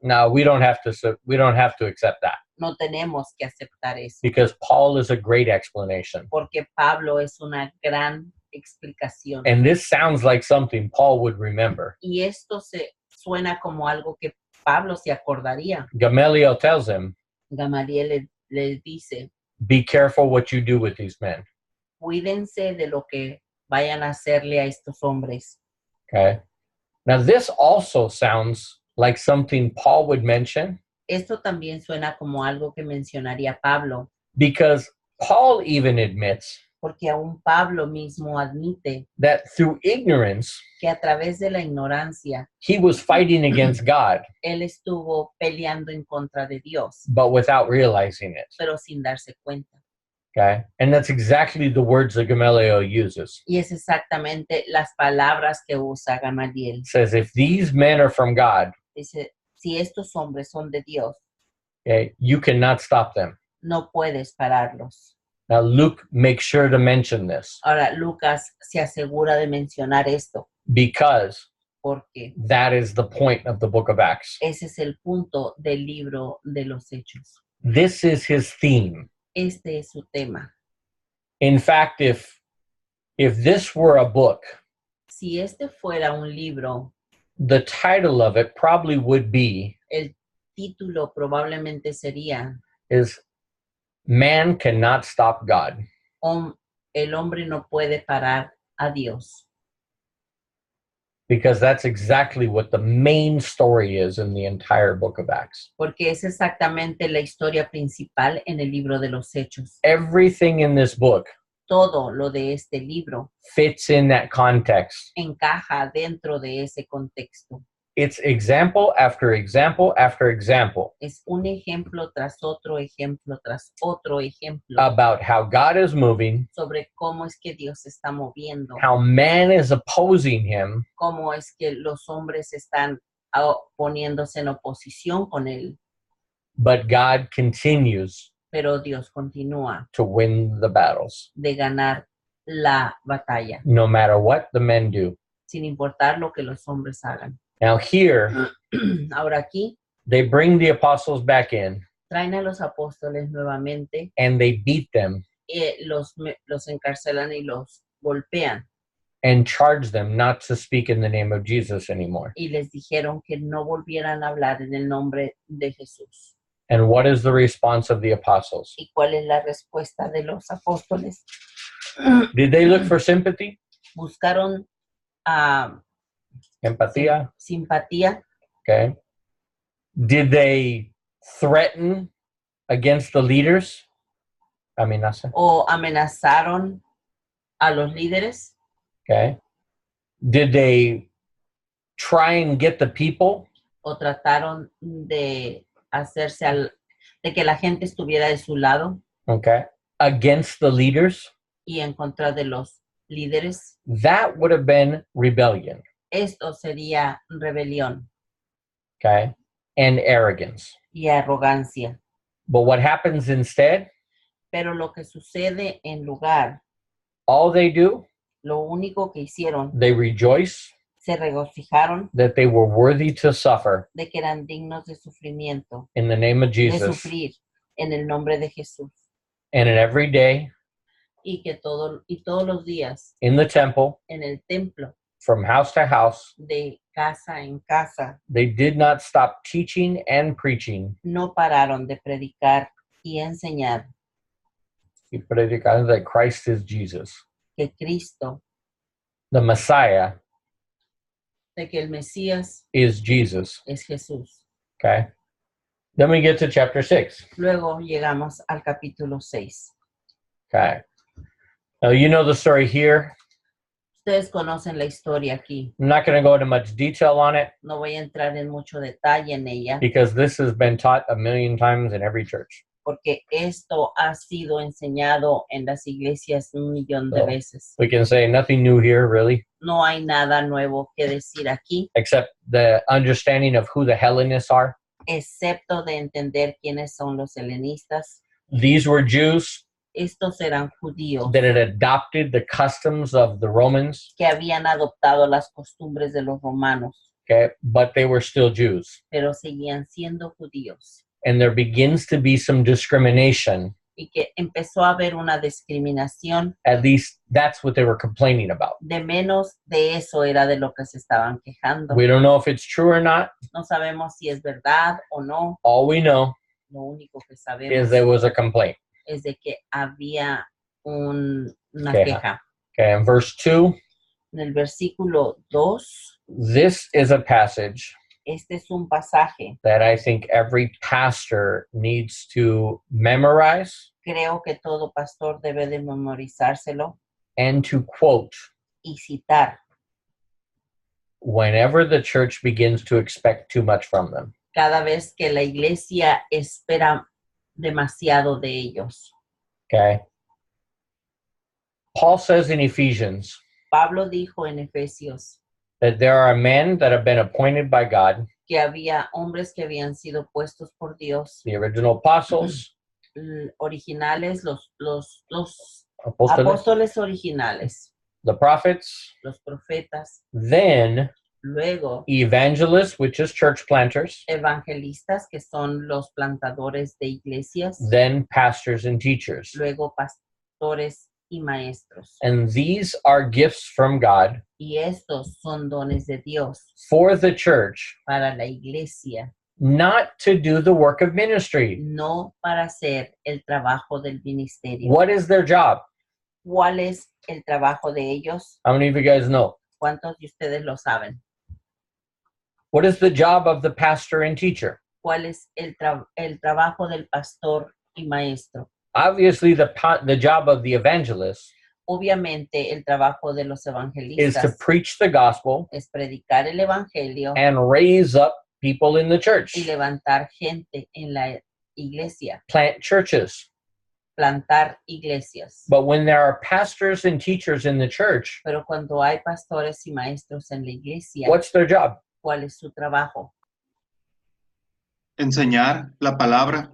no, we don't have to accept that, No tenemos que aceptar eso, because Paul is a great explanation. porque Pablo es una gran explicación. And this sounds like something Paul would remember. Y esto suena como algo que Pablo se acordaría. Gamaliel tells him, Gamaliel le dice, be careful what you do with these men. cuídense de lo que vayan a hacerle a estos hombres. Okay. Now, this also sounds like something Paul would mention, Esto también suena como algo que mencionaría Pablo, because Paul even admits porque aún Pablo mismo admite that through ignorance, que a través de la ignorancia, he was fighting against God, él estuvo peleando en contra de Dios, but without realizing it. pero sin darse cuenta. Okay. And that's exactly the words that Gamaliel uses. Y es exactamente las palabras que usa Gamaliel. It says, if these men are from God, Dice, si estos hombres son de Dios, okay, you cannot stop them. no puedes pararlos. Now, Luke makes sure to mention this Ahora, Lucas se asegura de mencionar esto, because porque that is the point of the book of Acts. ese es el punto del libro de los Hechos. This is his theme. Este es su tema. In fact, if this were a book, Si este fuera un libro, the title of it probably would be el título probablemente sería is Man Cannot Stop God. El hombre no puede parar a Dios. Because that's exactly what the main story is in the entire book of Acts. Porque es exactamente la historia principal en el libro de los Hechos. Everything in this book Todo lo de este libro fits in that context. encaja dentro de ese contexto. It's example after example after example Es un ejemplo tras otro ejemplo tras otro ejemplo about how God is moving, sobre cómo es que Dios se está moviendo, how man is opposing him, cómo es que los hombres están poniéndose en oposición con él, but God continues pero Dios continúa to win the battles, de ganar la batalla, no matter what the men do. sin importar lo que los hombres hagan. Now here, Ahora aquí they bring the apostles back in traen a los apóstoles nuevamente, and they beat them los encarcelan y los golpean and charge them not to speak in the name of Jesus anymore. y les dijeron que no volvieran a hablar en el nombre de Jesús. And what is the response of the apostles? ¿Y cuál es la respuesta de los apóstoles? Did they look for sympathy? Buscaron Empatía? simpatía. Okay. Did they threaten against the leaders? Amenaza. O amenazaron a los líderes, Okay. Did they try and get the people? o trataron de hacerse de que la gente estuviera de su lado Okay. Against the leaders? y en contra de los líderes. That would have been rebellion. Esto sería rebelión. okay, and arrogance. y arrogancia. But what happens instead? Pero lo que sucede en lugar, All they do, lo único que hicieron, they rejoice se regocijaron that they were worthy to suffer de que eran dignos de sufrimiento, in the name of de Jesus. sufrir en el nombre de Jesús. And in every day Y que todos los días in the temple, en el templo, from house to house, de casa en casa, they did not stop teaching and preaching. no pararon de predicar y enseñar Y predicar that Christ is Jesus, que Cristo, the Messiah de que el Mesías is Jesus. es Jesús. Okay. Then we get to chapter 6. Luego llegamos al capítulo 6. Okay. Now you know the story here. Ustedes conocen la historia aquí. I'm not going to go into much detail on it No voy a entrar en mucho detalle en ella because this has been taught a million times in every church. porque esto ha sido enseñado en las iglesias 1,000,000 de So, veces. we can say nothing new here, really, No hay nada nuevo que decir aquí, except the understanding of who the Hellenists are. excepto de entender quiénes son los helenistas. These were Jews Estos eran judíos that had adopted the customs of the Romans, que habían adoptado las costumbres de los romanos, okay, but they were still Jews. pero seguían siendo judíos. And there begins to be some discrimination. Y que empezó a haber una discriminación, At least that's what they were complaining about. de menos de eso era de lo que se estaban quejando. We don't know if it's true or not. No sabemos si es verdad o no. All we know Lo único que is sabemos there was a complaint. es de que había una Queja. queja. Okay, in verse 2, En el versículo 2, this is a passage este es un pasaje. that I think every pastor needs to memorize Creo que todo pastor debe de memorizárselo and to quote y citar whenever the church begins to expect too much from them. cada vez que la iglesia espera demasiado de ellos. Okay? Paul says in Ephesians Pablo dijo en Efesios that there are men that have been appointed by God, que había hombres que habían sido puestos por Dios, the original apostles, originales, los apostles, apóstoles originales, the prophets, los profetas, then luego evangelists, which is church planters, evangelistas, que son los plantadores de iglesias, then pastors and teachers. luego pastores y maestros. And these are gifts from God Y estos son dones de Dios for the church, para la iglesia, not to do the work of ministry. no para hacer el trabajo del ministerio. What is their job? ¿Cuál es el trabajo de ellos? How many of you guys know? ¿Cuántos de ustedes lo saben? What is the job of the pastor and teacher? ¿Cuál es el trabajo del pastor y maestro? Obviously, the job of the evangelist Obviamente, el trabajo de los is to evangelistas preach the gospel es predicar el evangelio and raise up people in the church, y levantar gente en la iglesia, plant churches. plantar iglesias. But when there are pastors and teachers in the church, Pero cuando hay pastores y maestros en la iglesia, what's their job? ¿cuál es su trabajo? Enseñar la palabra,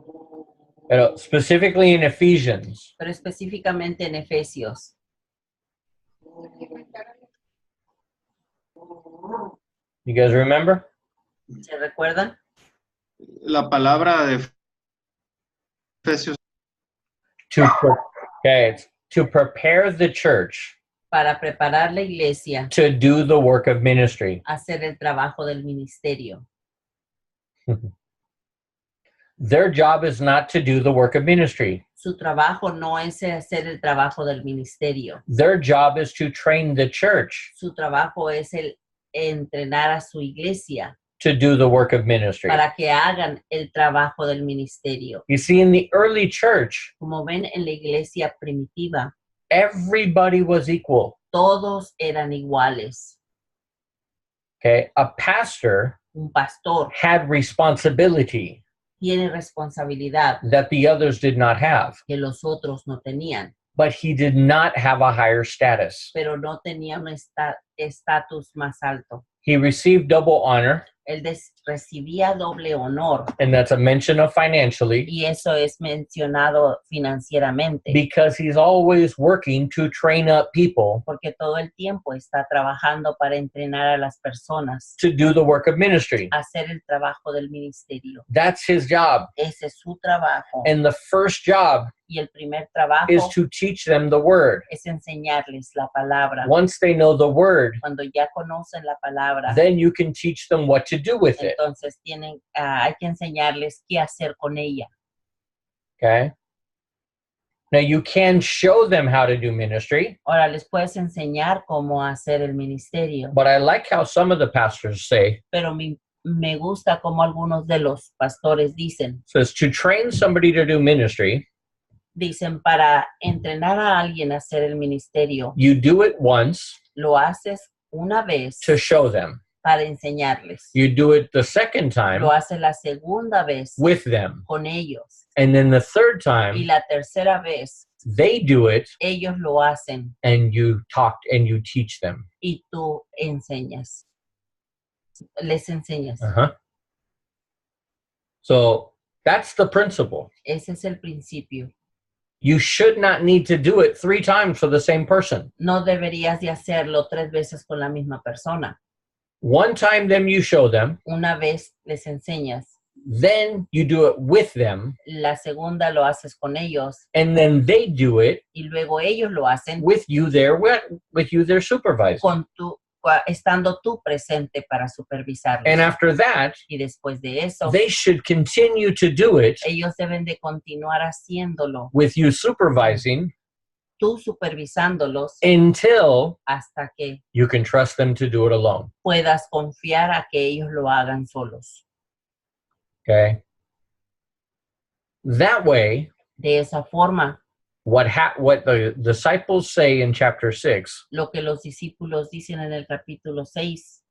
Specifically in Ephesians, Pero específicamente en Efesios, you guys remember? ¿se recuerdan? la palabra de Efesios It's to prepare the church Para preparar la iglesia to do the work of ministry. a hacer el trabajo del ministerio. Their job is not to do the work of ministry. Su trabajo no es hacer el trabajo del ministerio. Their job is to train the church Su trabajo es el entrenar a su iglesia to do the work of ministry. para que hagan el trabajo del ministerio. You see, in the early church, Como ven en la iglesia primitiva, everybody was equal. todos eran iguales. Okay, a pastor Un pastor had responsibility tiene responsabilidad that the others did not have, que los otros no tenían, but he did not have a higher status. pero no tenía un estatus más alto. He received double honor, Él recibía doble honor. And that's a mention of financially, Y eso es mencionado financieramente. because he's always working to train up people Porque todo el tiempo está trabajando para entrenar a las personas to do the work of ministry. a hacer el trabajo del ministerio. That's his job. Ese es su trabajo. And the first job Y el primer trabajo is to teach them the word. es enseñarles la palabra. Once they know the word, Cuando ya conocen la palabra, then you can teach them what to do with it. entonces hay que enseñarles qué hacer con ella. Okay? Now you can show them how to do ministry, Ahora les puedes enseñar cómo hacer el ministerio, but I like how some of the pastors say, pero me gusta como algunos de los pastores says to train somebody to do ministry, dicen para entrenar a alguien a hacer el ministerio, you do it once lo haces una vez to show them. para enseñarles. You do it the second time Lo haces la segunda vez with them. con ellos. And then the third Y time, la tercera vez they do it ellos lo hacen and you talk and you teach them. y tú enseñas. Les enseñas. Uh-huh. So that's the principle. Ese es el principio. You should not need to do it 3 times for the same person. No deberías de hacerlo 3 veces con la misma persona. One time them you show them, Una vez les enseñas, then you do it with them, la segunda lo haces con ellos and then they do it y luego ellos lo hacen with you there, with you their supervisor. estando tú presente para supervisarlos. And after that, Y después de eso, they should continue to do it ellos deben de continuar haciéndolo, with you supervising tú supervisándolos until hasta que you can trust them to do it alone. puedas confiar a que ellos lo hagan solos. Okay? That way, De esa forma, what the disciples say in chapter 6, lo que los discípulos dicen en el capítulo 6,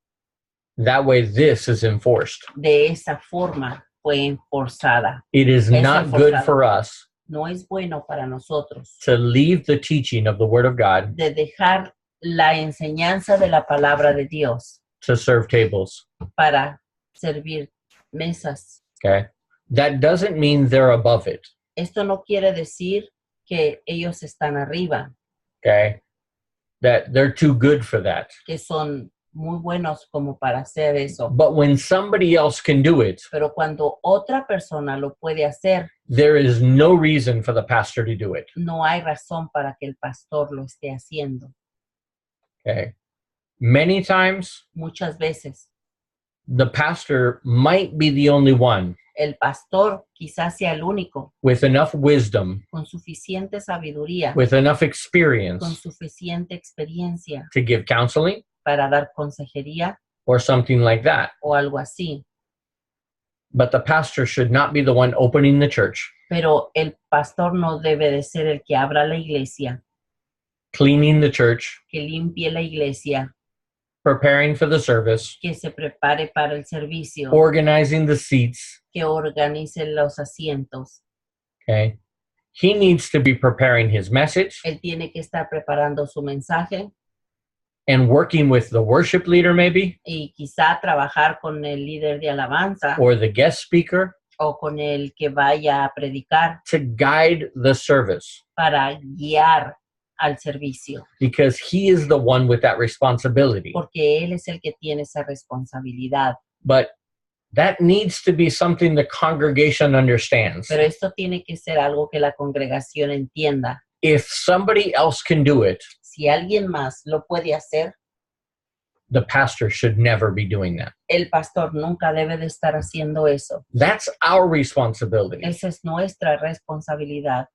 that way this is enforced. de esa forma fue enforzada. It is Es not good enforzado. for us No es bueno para nosotros to leave the teaching of the Word of God de dejar la enseñanza de la palabra de Dios to serve tables. para servir mesas. Okay? That doesn't mean they're above it. Esto no quiere decir que ellos están arriba, Okay? That they're too good for that. que son muy buenos como para hacer eso. But when somebody else can do it, Pero cuando otra persona lo puede hacer, there is no reason for the pastor to do it. no hay razón para que el pastor lo esté haciendo. Okay? Many times, Muchas veces the pastor might be the only one el pastor quizás sea el único with enough wisdom, con suficiente sabiduría, with enough con experience suficiente experiencia to give counseling para dar consejería or something like that. o algo así. But the pastor should not be the one opening the church, Pero el pastor no debe de ser el que abra la iglesia, cleaning the church, que limpie la iglesia, preparing for the service, que se prepare para el servicio, organizing the seats. que organice los asientos. Okay? He needs to be preparing his message Él tiene que estar preparando su mensaje and working with the worship leader maybe, y quizá trabajar con el líder de alabanza or the guest speaker o con el que vaya a predicar to guide the service, para guiar al servicio, because he is the one with that responsibility. porque él es el que tiene esa responsabilidad. But that needs to be something the congregation understands. Pero esto tiene que ser algo que la congregación entienda. If somebody else can do it, Si alguien más lo puede hacer, the pastor should never be doing that. el pastor nunca debe de estar haciendo eso. That's our responsibility. Esa es nuestra responsabilidad.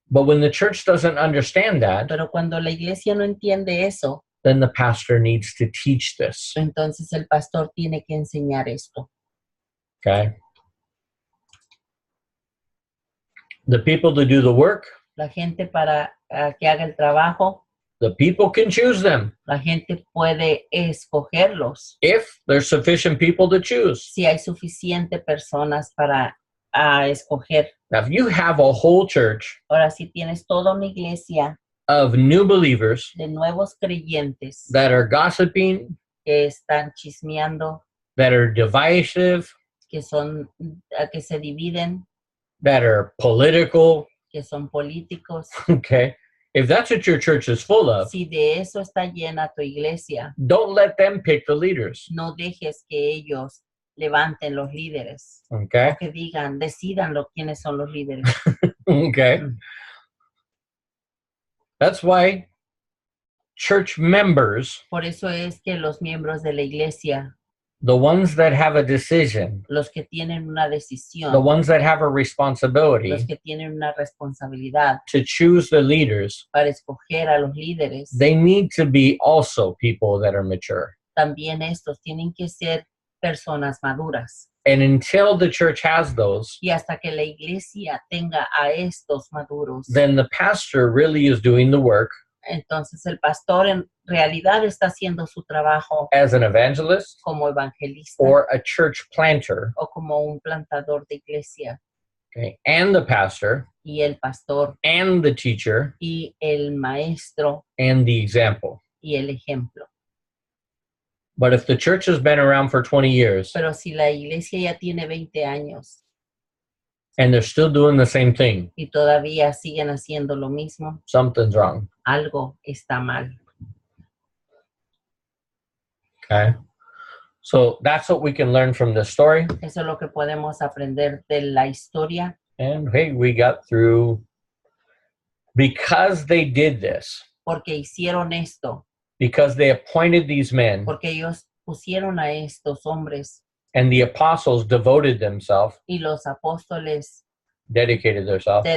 But when the church doesn't understand that, Pero cuando la iglesia no entiende eso, then the pastor needs to teach this. entonces el pastor tiene que enseñar esto. Okay? The people to do the work, La gente para que haga el trabajo, the people can choose them la gente puede escogerlos if there's sufficient people to choose. si hay suficiente personas para escoger. Now, if you have a whole church Ahora, si tienes toda una iglesia of new believers de nuevos creyentes that are gossiping, que están chismeando, that are divisive, que son, que se dividen, that are political. que son políticos. Okay. If that's what your church is full of, Si de eso está llena tu iglesia, don't let them pick the leaders. no dejes que ellos levanten los líderes. Okay. O que digan, decidan quiénes son los líderes. Okay. That's why church members, Por eso es que los miembros de la iglesia, the ones that have a decision, los que tienen una decisión, the ones that have a responsibility los que tienen una responsabilidad to choose the leaders, para escoger a los líderes, they need to be also people that are mature. también estos tienen que ser personas maduras. And until the church has those, Y hasta que la iglesia tenga a estos maduros, then the pastor really is doing the work entonces el pastor en realidad está haciendo su trabajo as an evangelist como evangelista or a church planter, o como un plantador de iglesia. okay, and the pastor Y el pastor and the teacher y el maestro and the example. y el ejemplo. But if the church has been around for 20 years Pero si la iglesia ya tiene 20 años and they're still doing the same thing, y todavía siguen haciendo lo mismo, something's wrong. algo está mal. Okay. So that's what we can learn from this story. Eso es lo que podemos aprender de la historia. And hey, we got through because they did this, Porque hicieron esto, because they appointed these men porque ellos pusieron a estos hombres and the apostles devoted themselves, y los apóstoles dedicated themselves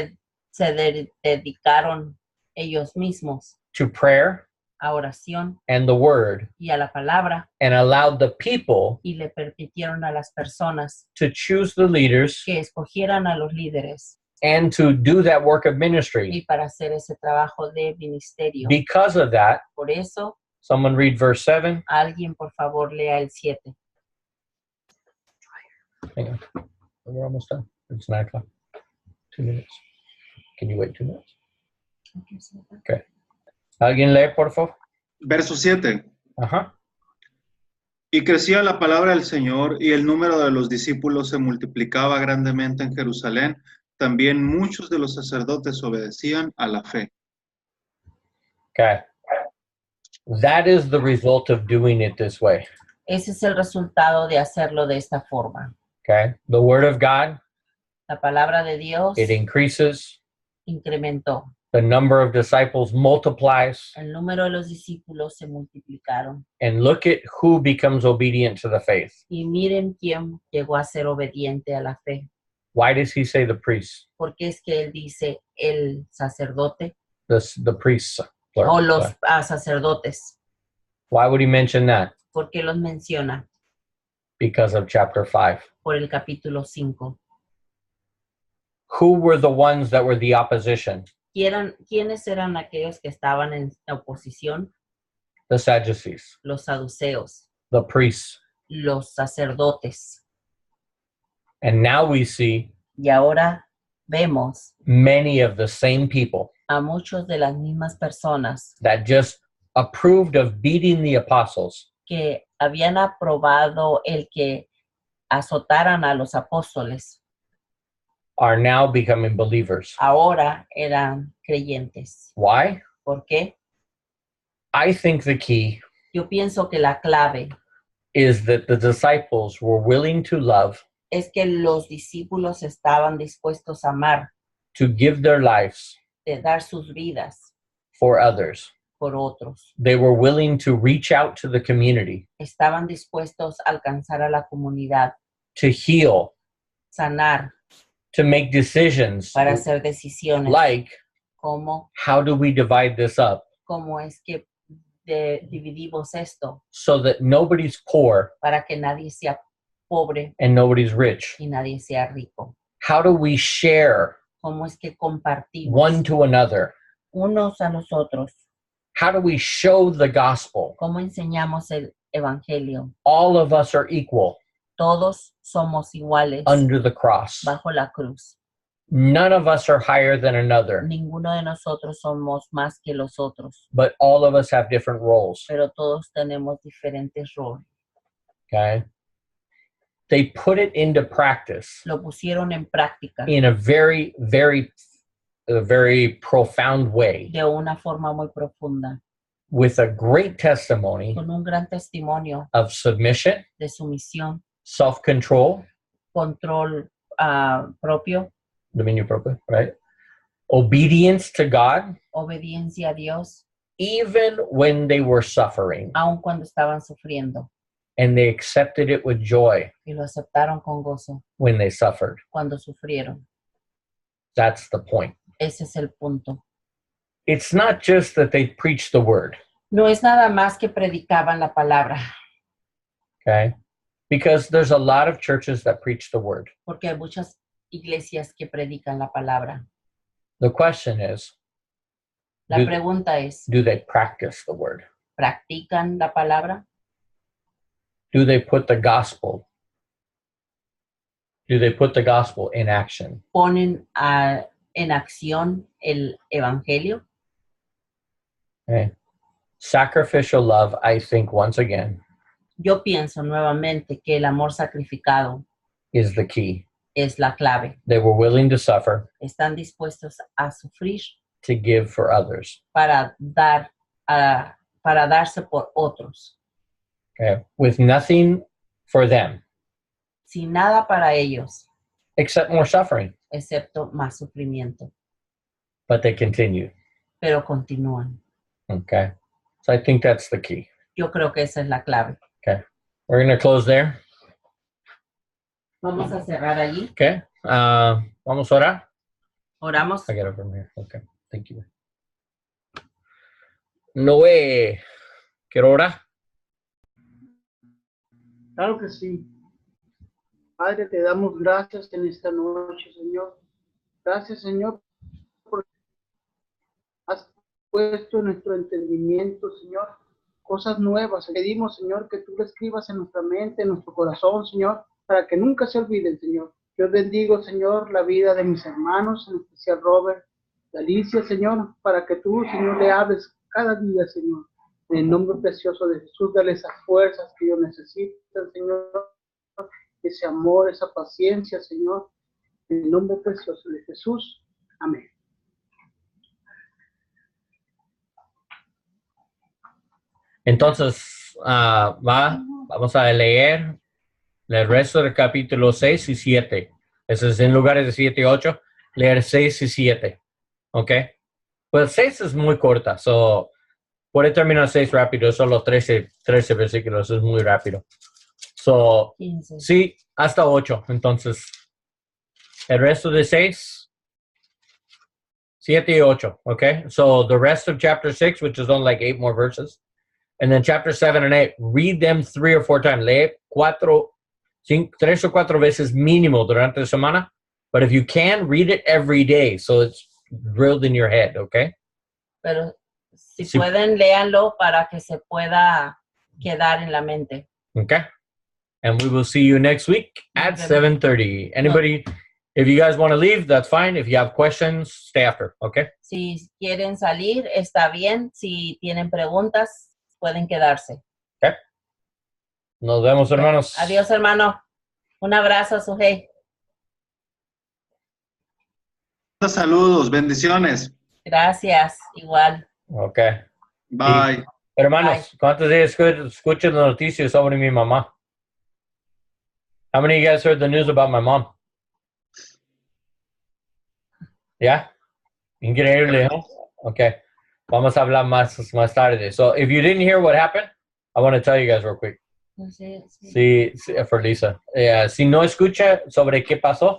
dedicaron ellos mismos to prayer a oración and the word y a la palabra and allowed the people y le permitieron a las personas to choose the leaders que escogieran a los líderes and to do that work of ministry. y para hacer ese trabajo de ministerio. Because of that, Por eso, someone read verse 7. alguien por favor lea el 7. Hang on. We're almost done. It's 9 o'clock. 2 minutes. Can you wait 2 minutes? Okay. ¿Alguien lee, por favor? Verso 7. Ajá. Y crecía la palabra del Señor y el número de los discípulos se multiplicaba grandemente en Jerusalén. También muchos de los sacerdotes obedecían a la fe. Okay. That is the result of doing it this way. Ese es el resultado de hacerlo de esta forma. Okay. The word of God, La palabra de Dios it increases. incrementó. The number of disciples multiplies. El número de los discípulos se multiplicaron. And look at who becomes obedient to the faith. Y miren quién llegó a ser obediente a la fe. Why does he say the priests? Porque es que él dice el sacerdote The priests. Plural. o los sacerdotes. Why would he mention that? ¿Por qué los menciona? Because of chapter 5. Por el capítulo 5. Who were the ones that were the opposition? ¿Quiénes eran aquellos que estaban en oposición? The Sadducees, Los saduceos, the priests. los sacerdotes. And now we see Y ahora vemos many of the same people a muchos de las mismas personas that just approved of beating the apostles que habían aprobado el que azotaran a los apóstoles. are now becoming believers. Ahora eran creyentes. Why? ¿Por qué? I think the key Yo pienso que la clave is that the disciples were willing to love, es que los discípulos estaban dispuestos a amar, to give their lives de dar sus vidas for others. por otros. They were willing to reach out to the community, Estaban dispuestos a alcanzar a la comunidad, to heal, sanar, to make decisions para hacer decisiones. like, ¿Cómo how do we divide this up es que dividimos esto so that nobody's poor para que nadie sea pobre and nobody's rich? y nadie sea rico? How do we share ¿Cómo es que compartimos one to another? unos a los otros? How do we show the gospel? ¿Cómo enseñamos el evangelio? All of us are equal Todos somos iguales under the cross. bajo la cruz. None of us are higher than another, Ninguno de nosotros somos más que los otros, but all of us have different roles. pero todos tenemos diferentes roles. Okay? they put it into practice lo pusieron en práctica in a very, very profound way de una forma muy profunda, with a great testimony con un gran testimonio of submission, de sumisión, self-control, control propio, dominio propio, right? Obedience to God, obediencia a Dios, even when they were suffering, aun cuando estaban sufriendo, and they accepted it with joy y lo aceptaron con gozo when they suffered. cuando sufrieron. That's the point. Ese es el punto. It's not just that they preached the word, No es nada más que predicaban la palabra, okay? Because there's a lot of churches that preach the word. porque hay muchas iglesias que predican la palabra. The question is, La Do- pregunta es, do they practice the word? ¿practican la palabra? Do they put the gospel? Do they put the gospel in action? ¿Ponen en acción el evangelio? Okay. Sacrificial love, I think, once again, Yo pienso nuevamente que el amor sacrificado is the key. es la clave. They were willing to suffer Están dispuestos a sufrir to give for others. para darse por otros, Okay. With nothing for them sin nada para ellos, except more suffering, excepto más sufrimiento, but they continue. pero continúan. Okay. So I think that's the key. Yo creo que esa es la clave. Okay. We're going to close there. Vamos a cerrar allí. Okay. Vamos a orar. Oramos. I get it from here. Okay. Thank you. Noé, ¿quiero orar? Claro que sí. Padre, te damos gracias en esta noche, Señor. Gracias, Señor, por has puesto en nuestro entendimiento, Señor, cosas nuevas. Pedimos, Señor, que tú lo escribas en nuestra mente, en nuestro corazón, Señor, para que nunca se olviden, Señor. Yo bendigo, Señor, la vida de mis hermanos, en especial Robert, de Alicia, Señor, para que tú, Señor, le hables cada día, Señor. En el nombre precioso de Jesús, dale esas fuerzas que ellos necesitan, Señor, ese amor, esa paciencia, Señor, en el nombre precioso de Jesús. Amén. Entonces, vamos a leer el resto del capítulo 6 y 7. Eso es en lugares de 7 y 8, leer 6 y 7. ¿Ok? Pues 6 es muy corta, so puede terminar 6 rápido, solo 13 versículos, es muy rápido. So, 15. sí, hasta 8. Entonces, el resto de 6, 7 y 8. Okay? So, the rest of chapter 6, which is only like 8 more verses. And then chapter 7 and 8, read them 3 or 4 times. Lee 3 o 4 veces mínimo durante la semana. But if you can, read it every day. So it's drilled in your head, okay? Pero si Sí. pueden, léanlo para que se pueda quedar en la mente. Okay? And we will see you next week at Okay. 7:30. Anybody, if you guys want to leave, that's fine. If you have questions, stay after, okay? Si quieren salir, está bien. Si tienen preguntas, pueden quedarse. Nos vemos, hermanos. Adiós, hermano. Un abrazo, Sujei. Saludos, bendiciones. Gracias, igual. Okay. Bye. Hermanos, ¿cuántos de ustedes escuchan las noticias sobre mi mamá? How many of you guys heard the news about my mom? Yeah? Increíble, ¿no? Okay. Vamos a hablar más tarde. So, if you didn't hear what happened, I want to tell you guys real quick. Sí, for Lisa. Si no escucha sobre qué pasó,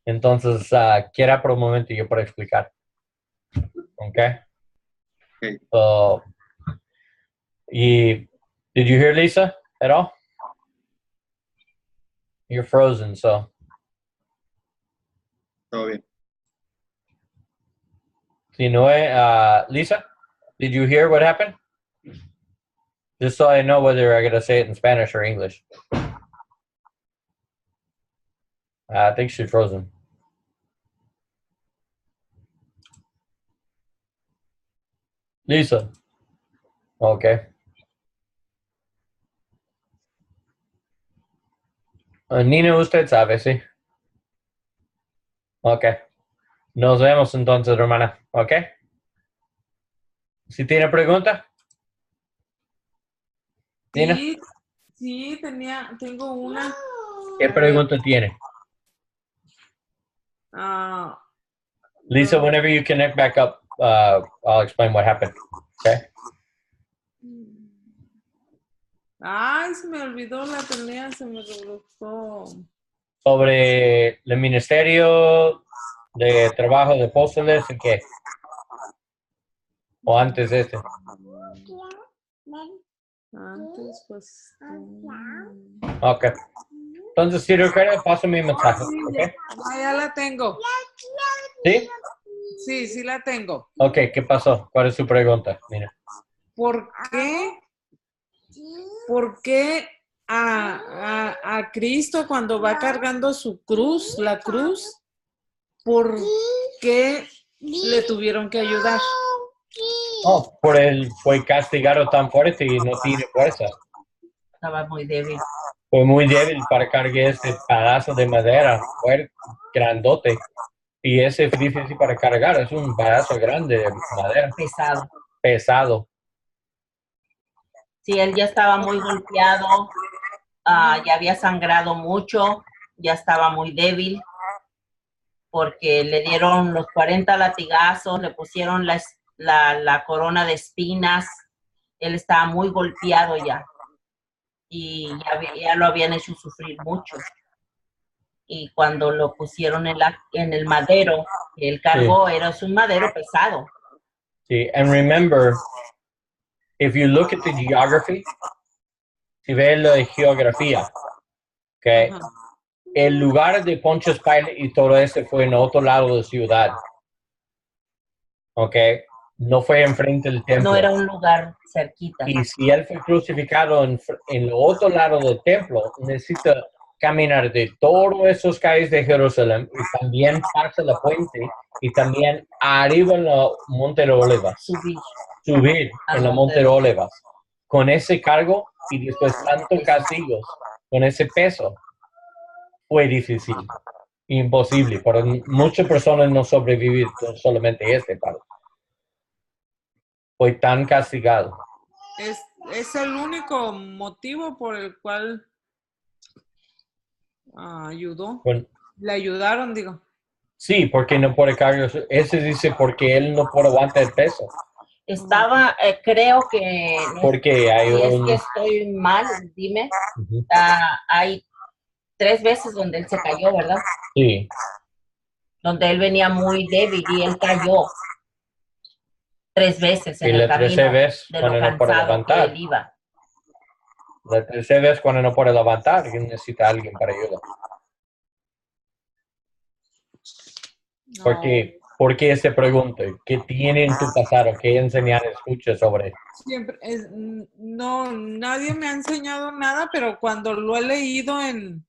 entonces quiera por un momento yo para explicar. Okay? Okay. So, did you hear Lisa at all? You're frozen, so. Todo bien. Si no, Lisa, did you hear what happened? Just so I know whether I gotta say it in Spanish or English. I think she's frozen. Lisa. Okay. Nina, usted sabe, sí. Ok. Nos vemos entonces, hermana. Ok. Si tiene pregunta, Nina, Sí, sí, tengo una. ¿qué pregunta tiene? Ah, Lisa, whenever you connect back up, I'll explain what happened. Okay. ay, se me olvidó, se me rebotó. Sobre el Ministerio de Trabajo de Apóstoles, ¿en qué? ¿O antes de este? Antes, pues. Ok. Entonces, si recuerda, paso mi mensaje. Sí, ¿Ok? ya la tengo. ¿Sí? Sí, sí la tengo. Ok, ¿qué pasó? ¿Cuál es su pregunta? Mira. ¿Por qué? ¿Por qué a Cristo cuando va cargando su cruz, la cruz, por qué le tuvieron que ayudar? Oh, por él fue castigado tan fuerte y no tiene fuerza. Estaba muy débil. Fue muy débil para cargar ese pedazo de madera, fuerte, grandote. Y ese fue difícil para cargar, es un pedazo grande de madera, Pesado. pesado. Sí, él ya estaba muy golpeado, ya había sangrado mucho, ya estaba muy débil porque le dieron los 40 latigazos, le pusieron la corona de espinas, él estaba muy golpeado ya y ya lo habían hecho sufrir mucho. Y cuando lo pusieron en el madero que él cargó, era un madero pesado. Sí, and remember, if you look at the geography, si ves la geografía, okay, Ajá. el lugar de Pontius Pilate y todo eso fue en otro lado de la ciudad. Ok, no fue enfrente del templo. No era un lugar cerquita. Y si él fue crucificado en el otro lado del templo, necesita caminar de todos esos calles de Jerusalén y también pasa la puente y también arriba en la Monte de Olivas. Subir en la Monte de Olivas. Con ese cargo y después tantos castigos, con ese peso, fue difícil. Imposible. Para muchas personas no sobrevivir con solamente este palo. Fue tan castigado. Es el único motivo por el cual ayudó. Bueno, Le ayudaron, digo. sí, porque no puede cargar. Ese dice porque él no puede aguantar el peso. Estaba, creo que, Porque hay si es un... que estoy mal, dime, hay 3 veces donde él se cayó, ¿verdad? Sí. Donde él venía muy débil y él cayó 3 veces Y en el la tercera camino vez de cuando lo no puede cansado que levantar. él iba. La tercera vez cuando no puede levantar, que necesita a alguien para ayudar. ¿Por qué se pregunta? ¿Qué tiene en tu pasado? ¿Qué enseñar escucha sobre? Siempre no, nadie me ha enseñado nada, pero cuando lo he leído en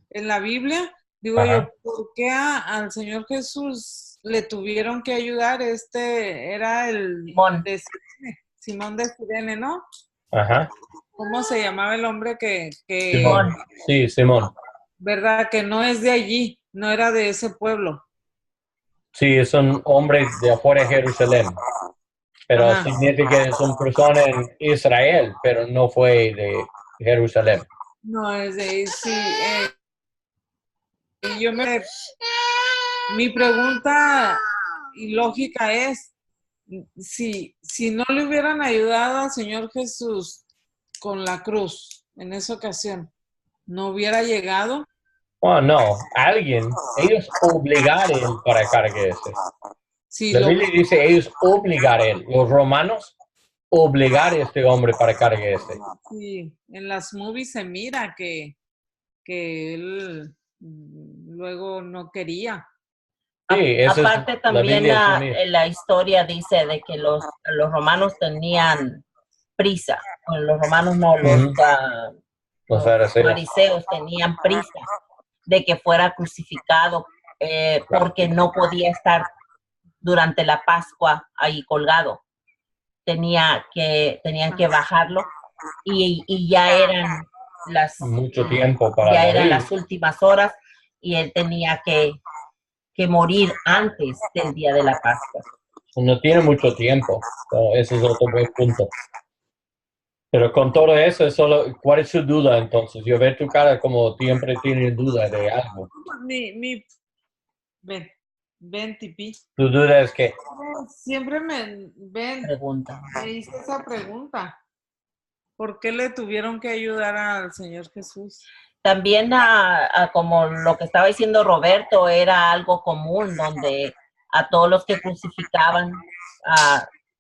la Biblia, digo yo, ¿por qué al Señor Jesús le tuvieron que ayudar? Era el Simón de Cirene, ¿no? Ajá. ¿Cómo se llamaba el hombre que Simón. Sí, Simón. ¿Verdad? Que no es de allí, no era de ese pueblo. Sí, es un hombre de afuera de Jerusalén. Pero significa que es una persona en Israel, pero no fue de Jerusalén. No, es de sí. Mi pregunta lógica es, si no le hubieran ayudado al Señor Jesús con la cruz en esa ocasión, ¿no hubiera llegado? Oh, no, ellos obligaron para cargar ese. Sí, La Biblia dice ellos obligaron, los romanos obligaron a este hombre para cargar ese. Sí, en las movies se mira que él luego no quería. Sí, aparte también la historia dice de que los romanos tenían prisa. Bueno, los romanos no, los fariseos tenían prisa de que fuera crucificado porque no podía estar durante la Pascua ahí colgado. Tenían que bajarlo y ya eran mucho tiempo para ya morir. eran las últimas horas y él tenía que morir antes del día de la Pascua. No tiene mucho tiempo. Ese es otro buen punto. Pero con todo eso, es solo, ¿cuál es su duda entonces? Yo veo tu cara como siempre tiene duda de algo. Ven, Tipi. Tu duda es que Siempre me Pregunta. hice esa pregunta. ¿Por qué le tuvieron que ayudar al Señor Jesús? También como lo que estaba diciendo Roberto, era algo común donde a todos los que crucificaban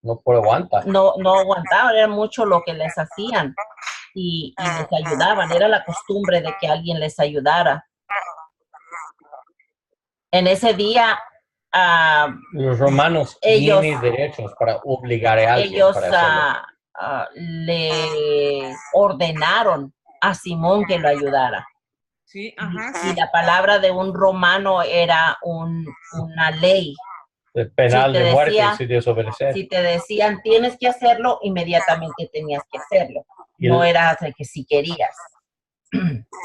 no puede aguantar. no aguantaban, era mucho lo que les hacían y les ayudaban, era la costumbre de que alguien les ayudara. En ese día Los romanos tienen derechos para obligar a alguien ellos para hacerlo. le ordenaron a Simón que lo ayudara. Sí, ajá. Y la palabra de un romano era una ley. El penal Si te de muerte decía- si desobedecer. Si te decían tienes que hacerlo, inmediatamente tenías que hacerlo. Y No el- era de que si querías,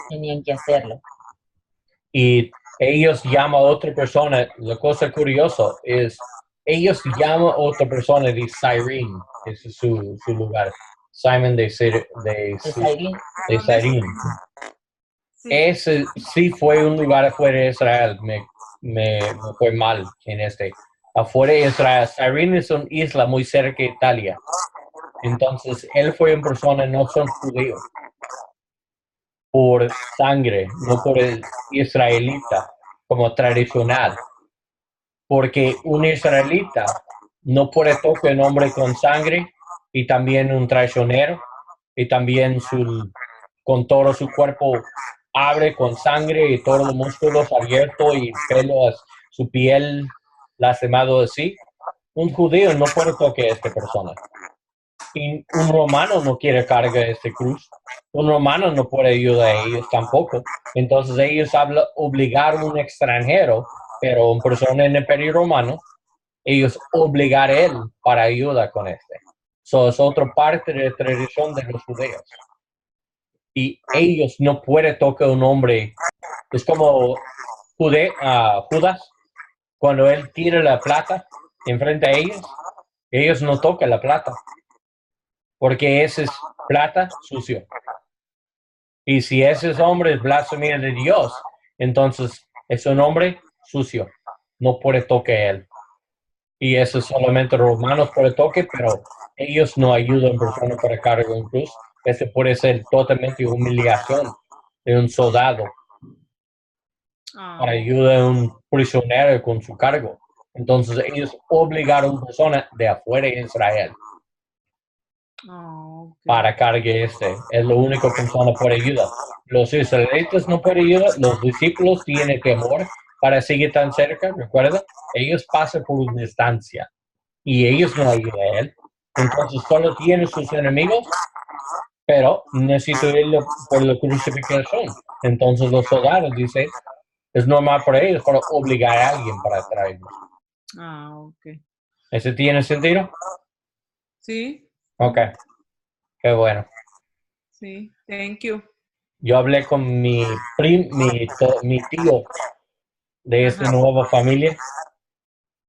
tenían que hacerlo. Y ellos llaman a otra persona. La cosa curiosa es, ellos llaman a otra persona de Cyrene, ese es su lugar. Simon de De Cyrene. Cyrene. Sí. Ese sí fue un lugar afuera de Israel. Me fue mal en este. Afuera de Israel. Cyrene es una isla muy cerca de Italia. Entonces, él fue en persona, no son judíos. Por sangre, no por el israelita, como tradicional. Porque un israelita no puede tocar un hombre con sangre y también un traicionero y también con todo su cuerpo abre con sangre y todos los músculos abiertos y pelo, su piel lastimado así. Un judío no puede tocar a esta persona. Y un romano no quiere cargar este cruz. Un romano no puede ayudar a ellos tampoco. Entonces ellos obligaron a un extranjero, pero una persona en el Imperio Romano, ellos obligaron a él para ayudar con este. Eso es otra parte de la tradición de los judíos. Y ellos no pueden tocar a un hombre. Es como Judas, cuando él tira la plata enfrente a ellos no tocan la plata. Porque ese es plata sucio. Y si ese hombre es blasfemia de Dios, entonces es un hombre sucio. No puede tocar a él. Y eso solamente romanos pueden tocar, pero ellos no ayudan a personas para cargar un cruz. Ese puede ser totalmente humillación de un soldado para ayudar a un prisionero con su cargo. Entonces ellos obligaron a personas de afuera de Israel para cargar este. Es lo único que persona puede ayudar. Los israelitas no pueden ayudar, los discípulos tienen temor para seguir tan cerca, recuerda, ellos pasan por una distancia y ellos no ayudan a él. Entonces solo tienen sus enemigos, pero necesito irlo por la crucifixión. Entonces los soldados dicen, es normal para ellos para obligar a alguien para traerlos. ¿Eso tiene sentido? Sí. Ok. Qué bueno. Sí, thank you. Yo hablé con mi tío de esta nueva familia.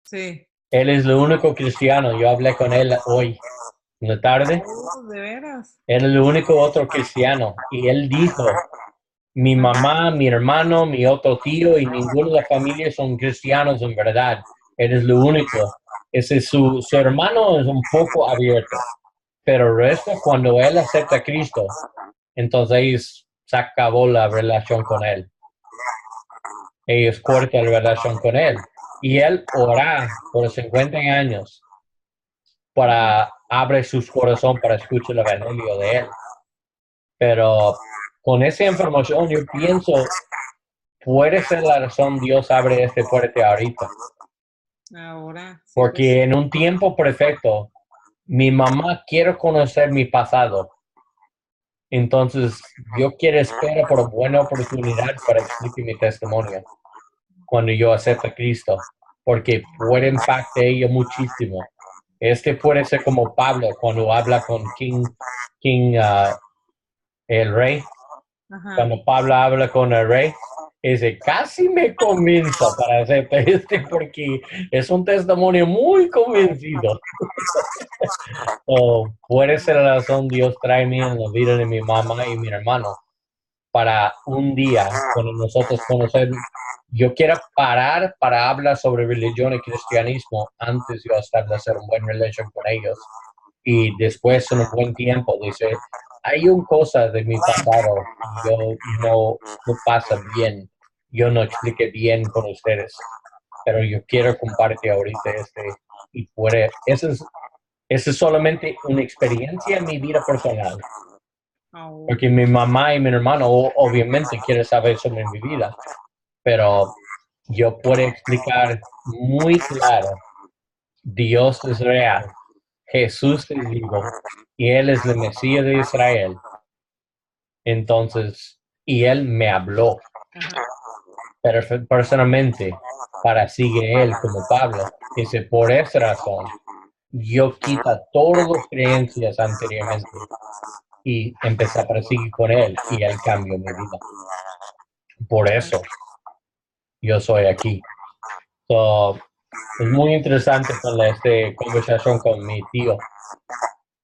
Sí. Él es el único cristiano. Yo hablé con él hoy en la tarde. Oh, ¿de veras? Él es el único otro cristiano. Y él dijo, mi mamá, mi hermano, mi otro tío y ninguno de la familia son cristianos en verdad. Él es lo único. Su hermano es un poco abierto. Pero el resto, cuando él acepta a Cristo, entonces se acabó la relación con él. Ellos cortan la relación con él. Y él ora por 50 años para abrir su corazón para escuchar el evangelio de él. Pero con esa información yo pienso, puede ser la razón Dios abre este puerta ahorita. Ahora. Sí, Porque en un tiempo perfecto, mi mamá quiere conocer mi pasado. Entonces, yo quiero esperar por una buena oportunidad para explicar mi testimonio cuando yo acepto a Cristo, porque puede impactar a ella muchísimo. Puede ser como Pablo cuando habla con el rey, Ajá. Cuando Pablo habla con el rey, dice, casi me convenzo para hacerte porque es un testimonio muy convencido. Puede ser la razón Dios trae en la vida de mi mamá y mi hermano para un día, cuando nosotros conocemos, yo quiero parar para hablar sobre religión y cristianismo antes de establecer una buena relación con ellos. Y después, en un buen tiempo, dice, hay una cosa de mi pasado, yo no pasa bien, yo no expliqué bien con ustedes, pero yo quiero compartir ahorita y eso es solamente una experiencia en mi vida personal. Oh, Porque mi mamá y mi hermano obviamente quieren saber sobre mi vida, pero yo puedo explicar muy claro, Dios es real, Jesús es vivo y Él es el Mesías de Israel. Entonces, y Él me habló, pero personalmente, para seguir Él como Pablo, dice, por esa razón, yo quita todas las creencias anteriormente y empecé a perseguir con Él y Él cambió mi vida. Por eso yo soy aquí. So, es muy interesante con esta conversación con mi tío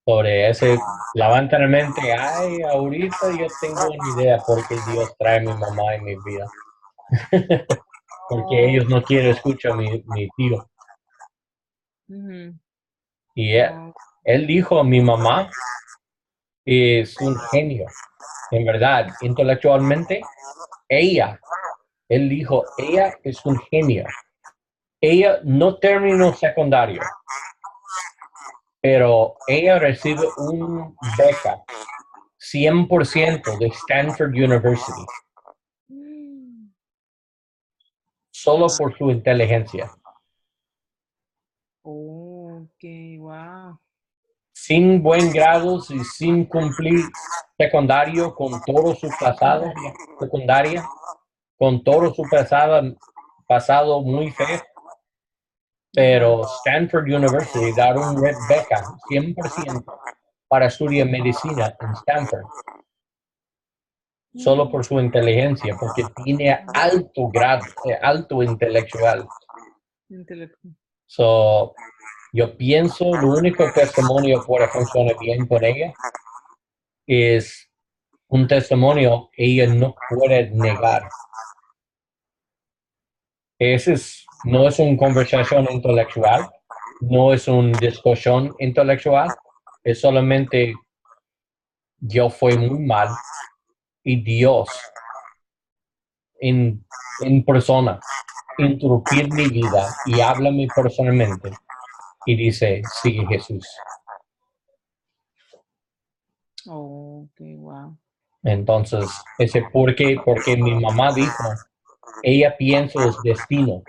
sobre ese levantar la mente. Ay, ahorita yo tengo una idea porque Dios trae a mi mamá en mi vida. Porque ellos no quieren escuchar a mi tío. ujú. Y él dijo, mi mamá es un genio. En verdad, intelectualmente, él dijo, ella es un genio. Ella no terminó secundario, pero ella recibe una beca 100% de Stanford University, solo por su inteligencia. Oh, ok, wow. Sin buen grados y sin cumplir secundario con todo su pasado, secundaria, con todo su pasado muy feo, pero Stanford University da una beca 100% para estudiar medicina en Stanford, solo por su inteligencia, porque tiene alto grado, alto intelectual. So, yo pienso, lo único testimonio que puede funcionar bien con ella es un testimonio que ella no puede negar. No es una conversación intelectual, no es una discusión intelectual, es solamente yo fui muy mal y Dios en persona interrumpir mi vida y háblame personalmente y dice, sigue Jesús. Oh, ok, wow. Entonces, ese porque mi mamá dijo, ella piensa es destino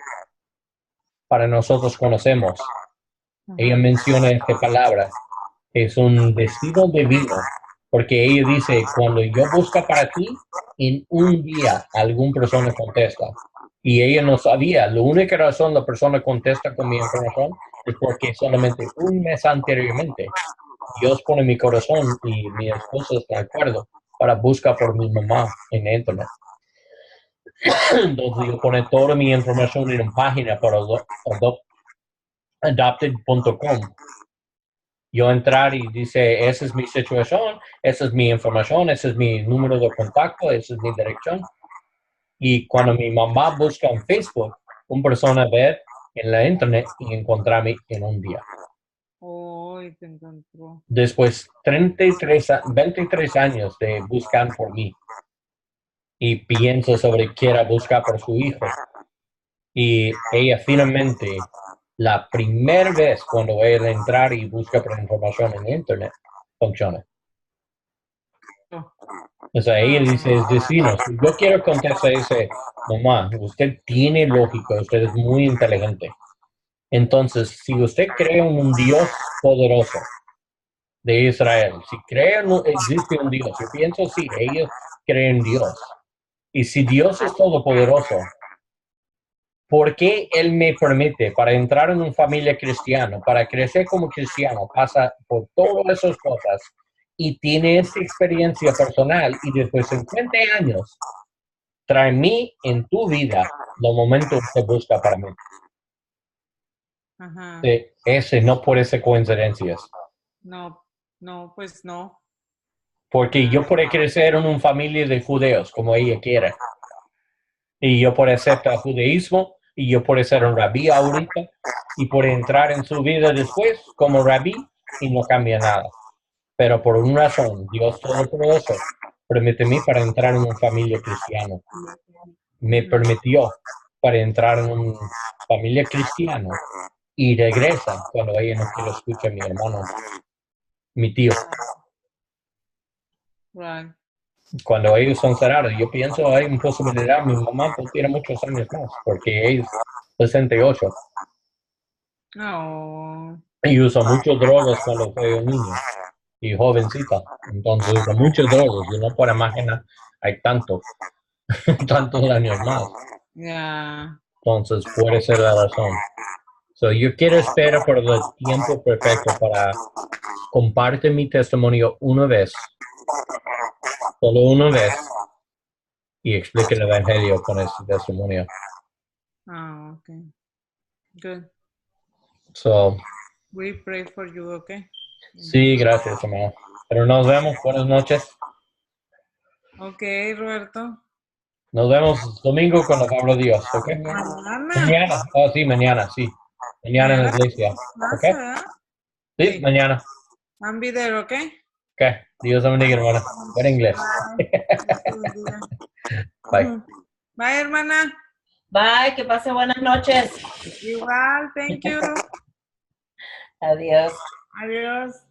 para nosotros conocemos. Ella menciona esta palabra, es un destino divino, porque ella dice, cuando yo busco para ti, en un día alguna persona contesta. Y ella no sabía, la única razón la persona contesta con mi información es porque solamente un mes anteriormente Dios pone mi corazón y mi esposa está de acuerdo para buscar por mi mamá en internet. Entonces yo pone toda mi información en una página para adopted.com. Yo entrar y dice, esa es mi situación, esa es mi información, ese es mi número de contacto, esa es mi dirección. Y cuando mi mamá busca en Facebook, una persona ve en la internet y encontrarme en un día. Oh, te encontró. Después 23 años de buscar por mí. Y pienso sobre quiera buscar por su hijo. Y ella finalmente, la primera vez cuando ella entrar y busca por información en internet, funciona. O sea, ella dice, es destino. Si yo quiero contestar, dice, mamá, usted tiene lógica, usted es muy inteligente. Entonces, si usted cree en un Dios poderoso de Israel, si cree no existe un Dios, yo pienso sí, ellos creen en Dios. Y si Dios es todopoderoso, ¿por qué Él me permite para entrar en una familia cristiana, para crecer como cristiano, pasa por todas esas cosas y tiene esta experiencia personal y después de 50 años trae mí en tu vida los momentos que busca para mí. Ajá. Ese no puede ser coincidencias. No, no, pues no. Porque yo puedo crecer en una familia de judeos, como ella quiere. Y yo puedo aceptar el judaísmo, y yo puedo ser un rabí ahorita, y puedo entrar en su vida después como rabí, y no cambia nada. Pero por una razón, Dios Todopoderoso permite a mí para entrar en una familia cristiana. Me permitió para entrar en una familia cristiana y regresa cuando ella no quiere escuchar a mi hermano, mi tío. Right. Cuando ellos son cerrados, yo pienso hay una posibilidad, mi mamá tiene muchos años más, porque ella es 68 No. y usa muchas drogas cuando fue un niño y jovencita. Entonces usa muchas drogas y no puedo imaginar, hay tantos años más. Ya. Entonces puede ser la razón. So, yo quiero esperar por el tiempo perfecto para compartir mi testimonio una vez, solo una vez, y explique el evangelio con ese testimonio. Ah, okay. Good. So, We pray for you, okay? sí, gracias, hermano. Pero nos vemos. Buenas noches. Okay, Roberto. Nos vemos domingo cuando hablo Dios, ¿ok? Mañana. Mañana. Oh, sí, mañana, sí. Mañana en la iglesia, ¿ok? Sí, Sí. mañana. I'm be there, okay? Ok. Dios te bendiga, hermano. Buen inglés. Bye. Bye, hermana. Bye, que pase buenas noches. Igual, thank you. Adiós. Adiós.